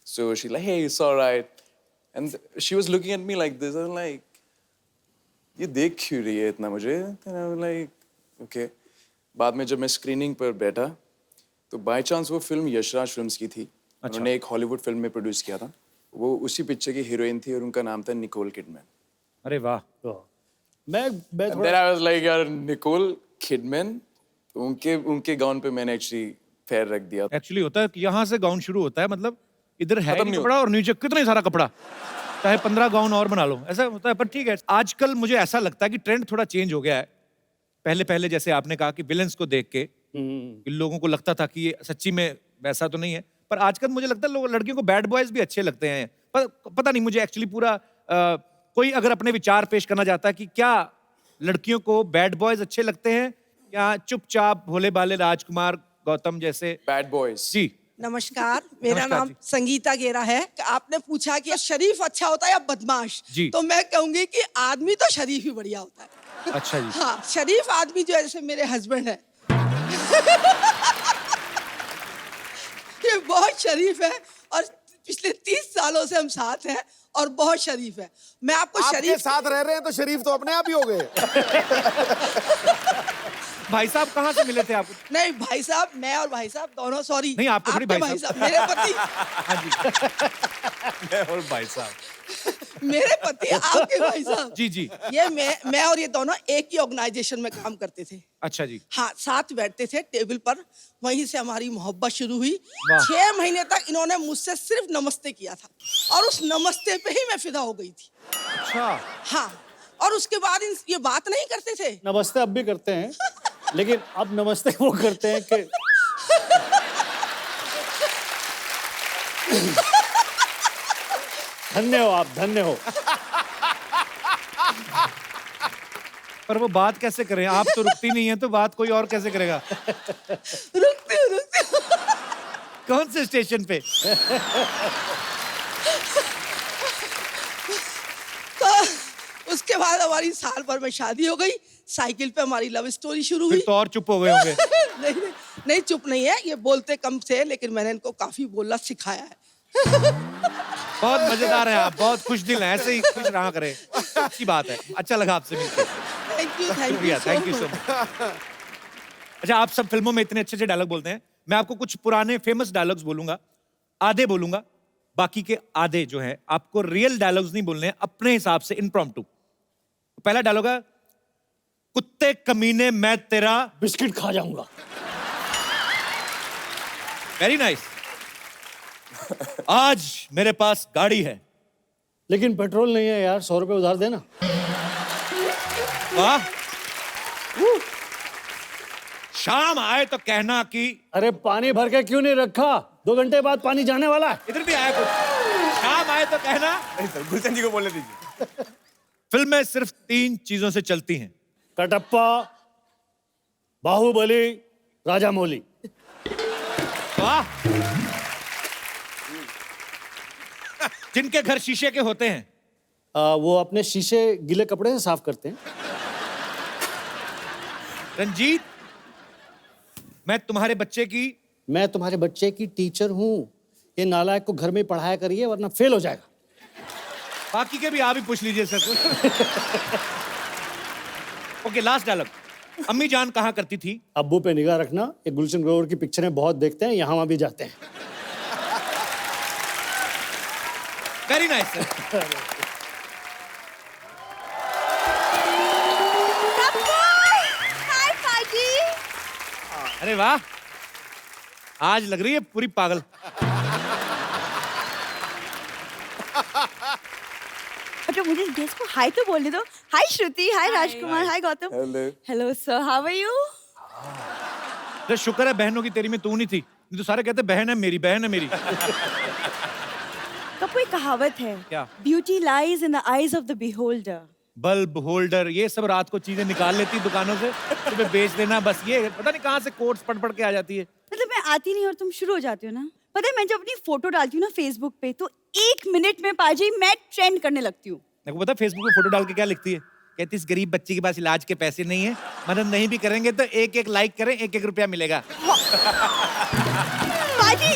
So she's like, hey, it's all right. And she was looking at me like this. I'm like, ये देख क्यों रही है इतना मुझे? And I'm like, okay. बाद में जब मैं स्क्रीनिंग पर बैठा तो बाय चांस वो फिल्म यशराज फिल्म्स की थी। उन्होंने एक हॉलीवुड फिल्म में प्रोड्यूस किया था। वो उसी पिक्चर की हीरोइन थी और उनका नाम था निकोल किडमैन। अरे वाह। मैं Then I was like, यार निकोल किडमैन, उनके गाउन पे मैंने एक्चुअली पैर रख दिया। एक्चुअली होता है कि यहाँ से गाउन शुरू होता है, मतलब इधर है खत्म नहीं कपड़ा और नीचे कितना सारा कपड़ा, चाहे 15 गाउन और बना लो, ऐसा होता है। पर ठीक है, आजकल मुझे ऐसा लगता है कि ट्रेंड थोड़ा चेंज हो गया है। पहले जैसे आपने कहा कि विलेंस को देख के लोगों को लगता था कि ये सच्ची में वैसा तो नहीं है, पर आजकल मुझे लगता है लड़कियों को बैड बॉयज भी अच्छे लगते हैं। पर पता नहीं, मुझे एक्चुअली पूरा कोई अगर अपने विचार पेश करना चाहता है कि क्या लड़कियों को बैड बॉयज अच्छे लगते हैं या चुपचाप भोले भाले राजकुमार गौतम जैसे बैड बॉयज? जी नमस्कार, मेरा नाम संगीता गेरा है। आपने पूछा कि शरीफ अच्छा होता है या बदमाश, तो मैं कहूंगी कि आदमी तो शरीफ ही बढ़िया होता है। अच्छा जी। हाँ, शरीफ आदमी जो है, जैसे मेरे हस्बैंड है ये बहुत शरीफ है और पिछले 30 सालों से हम साथ हैं और बहुत शरीफ है। मैं आपको आपके शरीफ साथ रह रहे हैं तो शरीफ तो अपने आप ही हो गए। भाई साहब कहाँ से मिले थे आपको? नहीं भाई साहब, मैं और भाई साहब दोनों, सॉरी नहीं, आपको थोड़ी भाई साहब। मेरे पति मैं और भाई साहब, मेरे पति आपके भाई साहब। जी जी। ये मैं और ये दोनों एक ही ऑर्गेनाइजेशन में काम करते थे। अच्छा जी। हाँ, साथ बैठते थे टेबल पर, वहीं से हमारी मोहब्बत शुरू हुई। वाह। 6 महीने तक इन्होंने मुझसे सिर्फ नमस्ते किया था और उस नमस्ते पे ही मैं फिदा हो गई थी। अच्छा। हाँ, और उसके बाद ये बात नहीं करते थे। नमस्ते अब भी करते हैं, लेकिन अब नमस्ते वो करते हैं कि धन्य हो आप, धन्य हो। पर वो बात कैसे करें? आप तो रुकती नहीं है, तो बात कोई और कैसे करेगा? रुकती हूँ। कौन से स्टेशन पे? तो उसके बाद हमारी साल भर में शादी हो गई। साइकिल पे हमारी लव स्टोरी शुरू हुई। फिर तो और चुप हो गए होंगे। नहीं, चुप नहीं है, ये बोलते कम थे, लेकिन मैंने इनको काफी बोलना सिखाया है। बहुत मजेदार है आप, बहुत खुश दिल हैं, ऐसे ही खुश रहा करें। अच्छी बात है, अच्छा लगा आपसे मिलकर। Thank you so much. अच्छा, आप सब फिल्मों में इतने अच्छे अच्छे डायलॉग बोलते हैं, मैं आपको कुछ पुराने फेमस डायलॉग्स बोलूंगा, आधे बोलूंगा, बाकी के आधे जो है आपको रियल डायलॉग्स नहीं बोलने हैं, अपने हिसाब से इम्प्रॉम्प्टू। पहला डायलॉग है, कुत्ते कमीने मैं तेरा बिस्किट खा जाऊंगा। Very nice. आज मेरे पास गाड़ी है, लेकिन पेट्रोल नहीं है यार, 100 रुपए उधार देना। वाह। शाम आए तो कहना कि अरे पानी भर के क्यों नहीं रखा, 2 घंटे बाद पानी जाने वाला है। इधर भी आया कुछ। शाम आए तो कहना। गुलशन जी को बोलने दीजिए। फिल्में सिर्फ 3 चीजों से चलती हैं, कटप्पा, बाहुबली, राजामौली। वाह। जिनके घर शीशे के होते हैं, वो अपने शीशे गीले कपड़े से साफ करते हैं। रंजीत, मैं तुम्हारे बच्चे की टीचर हूं। ये नालायक को घर में पढ़ाया करिए वरना फेल हो जाएगा। बाकी के भी आप ही पूछ लीजिए सर। Okay, last dialogue. अम्मी जान कहाँ करती थी? अब्बू पे निगाह रखना, ये गुलशन ग्रोवर की पिक्चरें बहुत देखते हैं, यहाँ वहाँ भी जाते हैं। Very nice sir. हाय पाजी। अरे वाह, आज लग रही है पूरी पागल। अच्छा, मुझे गेस्ट को हाय तो बोलने दो। Hi Shruti, hi Rajkummar, hi Gautam. Hello sir, how are you? तो शुक्र है बहनों की तेरी में तू नहीं थी, नहीं तो सारे कहते बहन है मेरी, बहन है मेरी। कपूर, एक कहावत है, क्या? Beauty lies in the eyes of the beholder. Bulb holder, ये सब रात को चीजें निकाल लेती दुकानों से, तुम्हें बेच देना, बस ये पता नहीं कहाँ से कोट्स पढ़ पढ़ के आ जाती है। मतलब मैं आती नहीं और तुम शुरू हो जाती हो ना। पता है, मैं जब अपनी फोटो डालती हूँ ना फेसबुक पे, तो 1 मिनट में पाजी मैं ट्रेंड करने लगती हूँ। मेरे को पता फेसबुक पे फोटो डाल के क्या लिखती है? कहती इस गरीब बच्चे के पास इलाज के पैसे नहीं है, मदद नहीं भी करेंगे तो 1-1 लाइक करें, 1-1 रुपया मिलेगा। पाजी,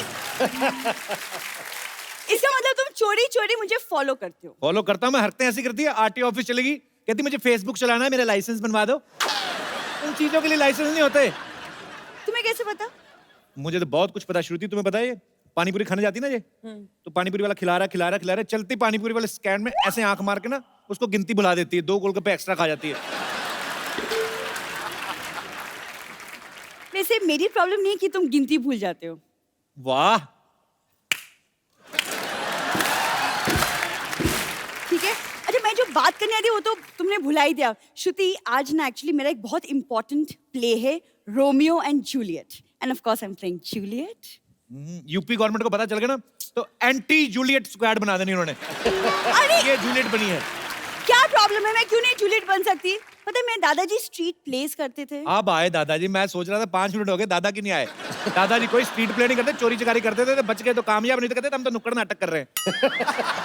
इसका मतलब तुम चोरी चोरी मुझे फॉलो करते हो? फॉलो करता हूँ मैं, हरकतें ऐसी करती है। आरटीओ ऑफिस चलेगी, कहती मुझे फेसबुक चलाना है, मेरा लाइसेंस बनवा दो। उन चीजों के लिए लाइसेंस नहीं होते। तुम्हें कैसे पता? मुझे तो बहुत कुछ पता। श्रुति, तुम्हें पता है पानीपुरी खाने जाती ना ये, तो पानीपुरी वाला खिला रहा, चलती पानीपुरी वाले स्टैंड में ऐसे आंख मार के ना उसको गिनती भुला देती है, 2 गोलगप्पे एक्स्ट्रा खा जाती है। वैसे मेरी प्रॉब्लम नहीं है कि तुम गिनती भूल जाते हो। वाह। ठीक है, अच्छा मैं जो बात करने आती वो तो तुमने भुला ही दिया। श्रुति, आज ना एक्चुअली मेरा एक बहुत इंपॉर्टेंट प्ले है, Romeo and Juliet, end of course I am playing Juliet. UP government को पता चल गया ना तो एंटी जूलियट स्क्वाड बना देनी उन्होंने। ये जूलियट बनी है। क्या प्रॉब्लम है, मैं क्यों नहीं जूलियट बन सकती? पता है, मैं दादाजी स्ट्रीट प्लेस करते थे। अब आए दादाजी, मैं सोच रहा था 5 मिनट हो गए दादा की नहीं आए। दादाजी कोई स्ट्रीट प्ले नहीं करते, चोरी चकारी करते थे, तो बच गए तो कामयाब, नहीं तो कहते हम तो नुक्कड़ नाटक कर रहे हैं।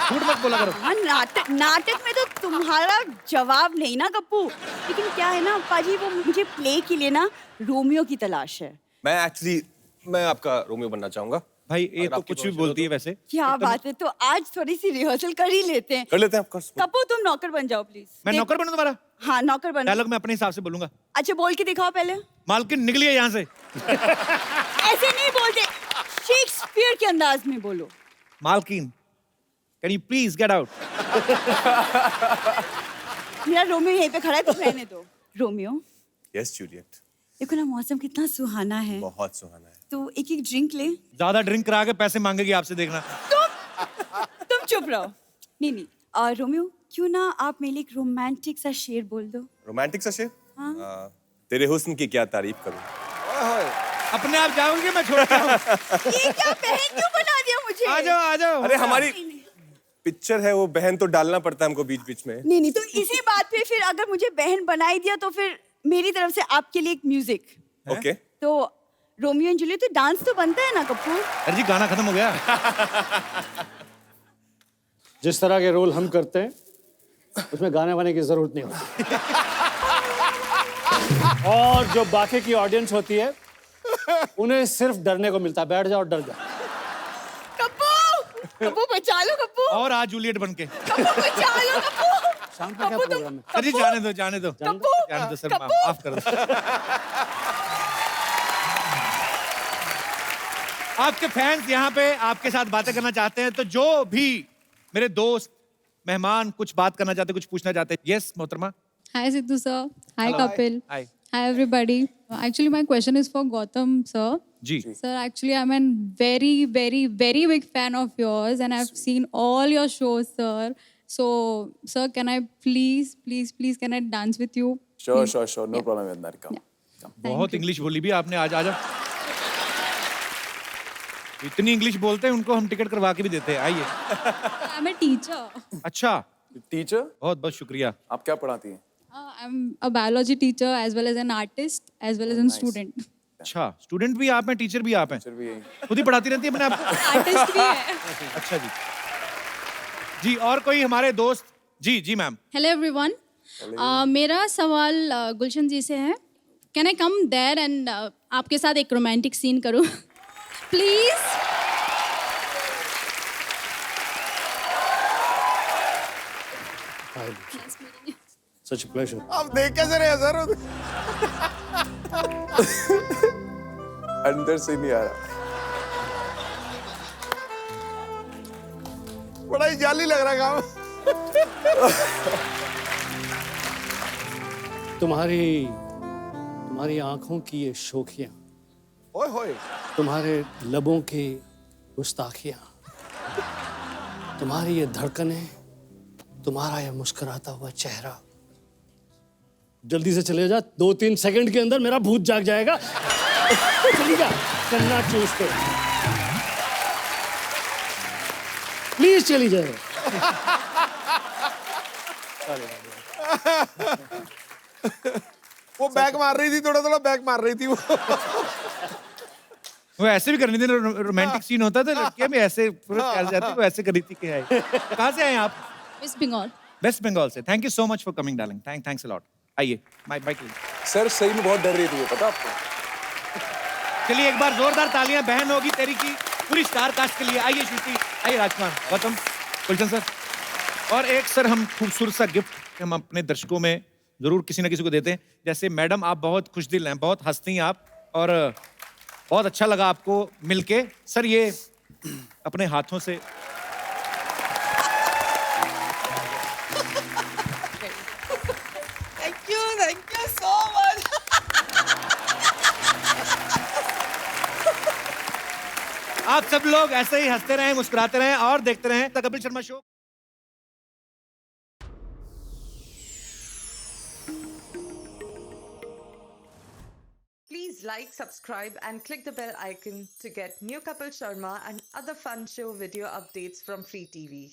झूठ मत बोला करो। हाँ, नाटक में तो तुम्हारा जवाब नहीं ना गप्पू। लेकिन क्या है ना पाजी, वो मुझे प्ले के लिए ना रोमियो की तलाश है। मैं आपका रोमियो बनना चाहूंगा। भाई ये तो कुछ भी बोलती है वैसे। क्या बात है, तो आज थोड़ी सी रिहर्सल कर ही लेते हैं। कर लेते हैं ऑफ कपूर तुम नौकर बन जाओ प्लीज। मैं नौकर बनूं तुम्हारा? हाँ नौकर बन। डायलॉग मैं अपने हिसाब से बोलूंगा। अच्छा बोल के दिखाओ पहले। मालकिन निकलिए यहाँ से। ऐसे नहीं बोलते, शेक्सपियर के अंदाज में बोलो। मालकिन can you please get out. मेरा रोमियो यहीं पे खड़ा है, तुम रहने दो। रोमियो यस जूलियट, देखो ना मौसम कितना सुहाना है, बहुत सुहाना है। तो एक एक ड्रिंक ले। ज्यादा ड्रिंक करा के पैसे मांगेगी आपसे, देखना। तुम चुप रहो। नहीं और रोमियो क्यों ना आप मेरे लिए एक रोमांटिक सा शेर बोल दो। रोमांटिक सा शेर? हाँ। तेरे हुस्न की क्या तारीफ करूं। अपने आप जाओगे, मैं छोड़ के ये क्या बहन क्यों बना दिया मुझे? आ जाओ आ जाओ। अरे हमारी पिक्चर है वो, बहन तो डालना पड़ता है हमको बीच बीच में। नहीं तो इसी बात पे फिर अगर मुझे बहन बनाई दिया तो फिर मेरी तरफ से आपके लिए एक म्यूजिक। ओके। तो रोमियो एंड जूलियट तो डांस तो बनता है ना कपूर? अरे जी गाना खत्म हो गया। जिस तरह के रोल हम करते हैं उसमें गाने वाने की जरूरत नहीं होती। और जो बाकी की ऑडियंस होती है उन्हें सिर्फ डरने को मिलता है, बैठ जाओ डर जाओ। कपूर बचा लो कपूर। और आज जूलियट बन के। कपूर बचा लो कपूर। शाम का क्या प्रोग्राम है? अरे जाने दो जाने दो जाने दो सर, माफ कर दो। आपके फैंस यहाँ पे आपके साथ बातें करना चाहते हैं, तो जो भी मेरे दोस्त मेहमान कुछ बात करना चाहते, कुछ पूछना चाहते हैं। यस मोहतरमा। Hi Sidhu sir. Hi Kapil. Hi. Hi everybody. Actually my question is for Gautam sir. जी. Sir, actually I'm a very big fan of yours and I've seen all your shows sir. So sir, can I please can I dance with you? Sure. No problem with that. Come. बहुत English बोली भी आपने आज। आजा, इतनी English बोलते हैं, उनको हम टिकट करवा के भी देते हैं। आइए। I'm a teacher. अच्छा टीचर, बहुत बहुत शुक्रिया। आप क्या पढ़ाती हैं? I'm a biology teacher as well as an artist as well as a student. अच्छा, स्टूडेंट भी आप हैं, टीचर भी आप हैं? टीचर भी यही। खुद ही पढ़ाती रहती है अपने आप को? आर्टिस्ट भी है। अच्छा जी। जी और कोई हमारे दोस्त? जी मैम। Hello everyone. मेरा सवाल गुलशन जी से है। Can I come there and आपके साथ एक रोमांटिक सीन करूं? प्लीज। Such a pleasure. अब देख कैसे रहे सर? अंदर से नहीं आ रहा। बड़ा ही जाली लग रहा है काम। तुम्हारी आंखों की ये शोखियां, ओए होए, तुम्हारे लबों की गुस्ताखियां, तुम्हारी ये धड़कनें, तुम्हारा ये मुस्कुराता हुआ चेहरा। जल्दी से चले जा, 2-3 सेकंड के अंदर मेरा भूत जाग जाएगा। चली जा, कन्ना चूस के। प्लीज चली जाए। वो बैक मार रही थी, थोड़ा बैक मार रही थी वो ऐसे भी करनी थी, रोमांटिक सीन होता था, लड़कियां भी ऐसे पूरा कर जाती, वो ऐसे करी थी। क्या है? कहाँ से आए आप? वेस्ट बंगाल। वेस्ट बंगाल से। Thank you so much for coming darling. Thanks a lot. आइए माय बाइक। सर सही में बहुत डर रही थी, पता आपको? चलिए एक बार जोरदार तालियां बहन होगी तेरी की पूरी स्टार कास्ट के लिए। आइए श्रुति, आइए राजकुमार, गौतम, गुलशन सर। और एक सर हम खूबसूरत सा गिफ्ट हम अपने दर्शकों में जरूर किसी ना किसी को देते हैं। जैसे मैडम आप बहुत खुश दिल हैं, बहुत हंसती हैं आप, और बहुत अच्छा लगा आपको मिलके। सर ये अपने हाथों से थैंक यू सो मच। आप सब लोग ऐसे ही हंसते रहें, मुस्कुराते रहें और देखते रहें the Kapil Sharma show. Please like, subscribe and click the bell icon to get new Kapil Sharma and other fun show video updates from Free TV.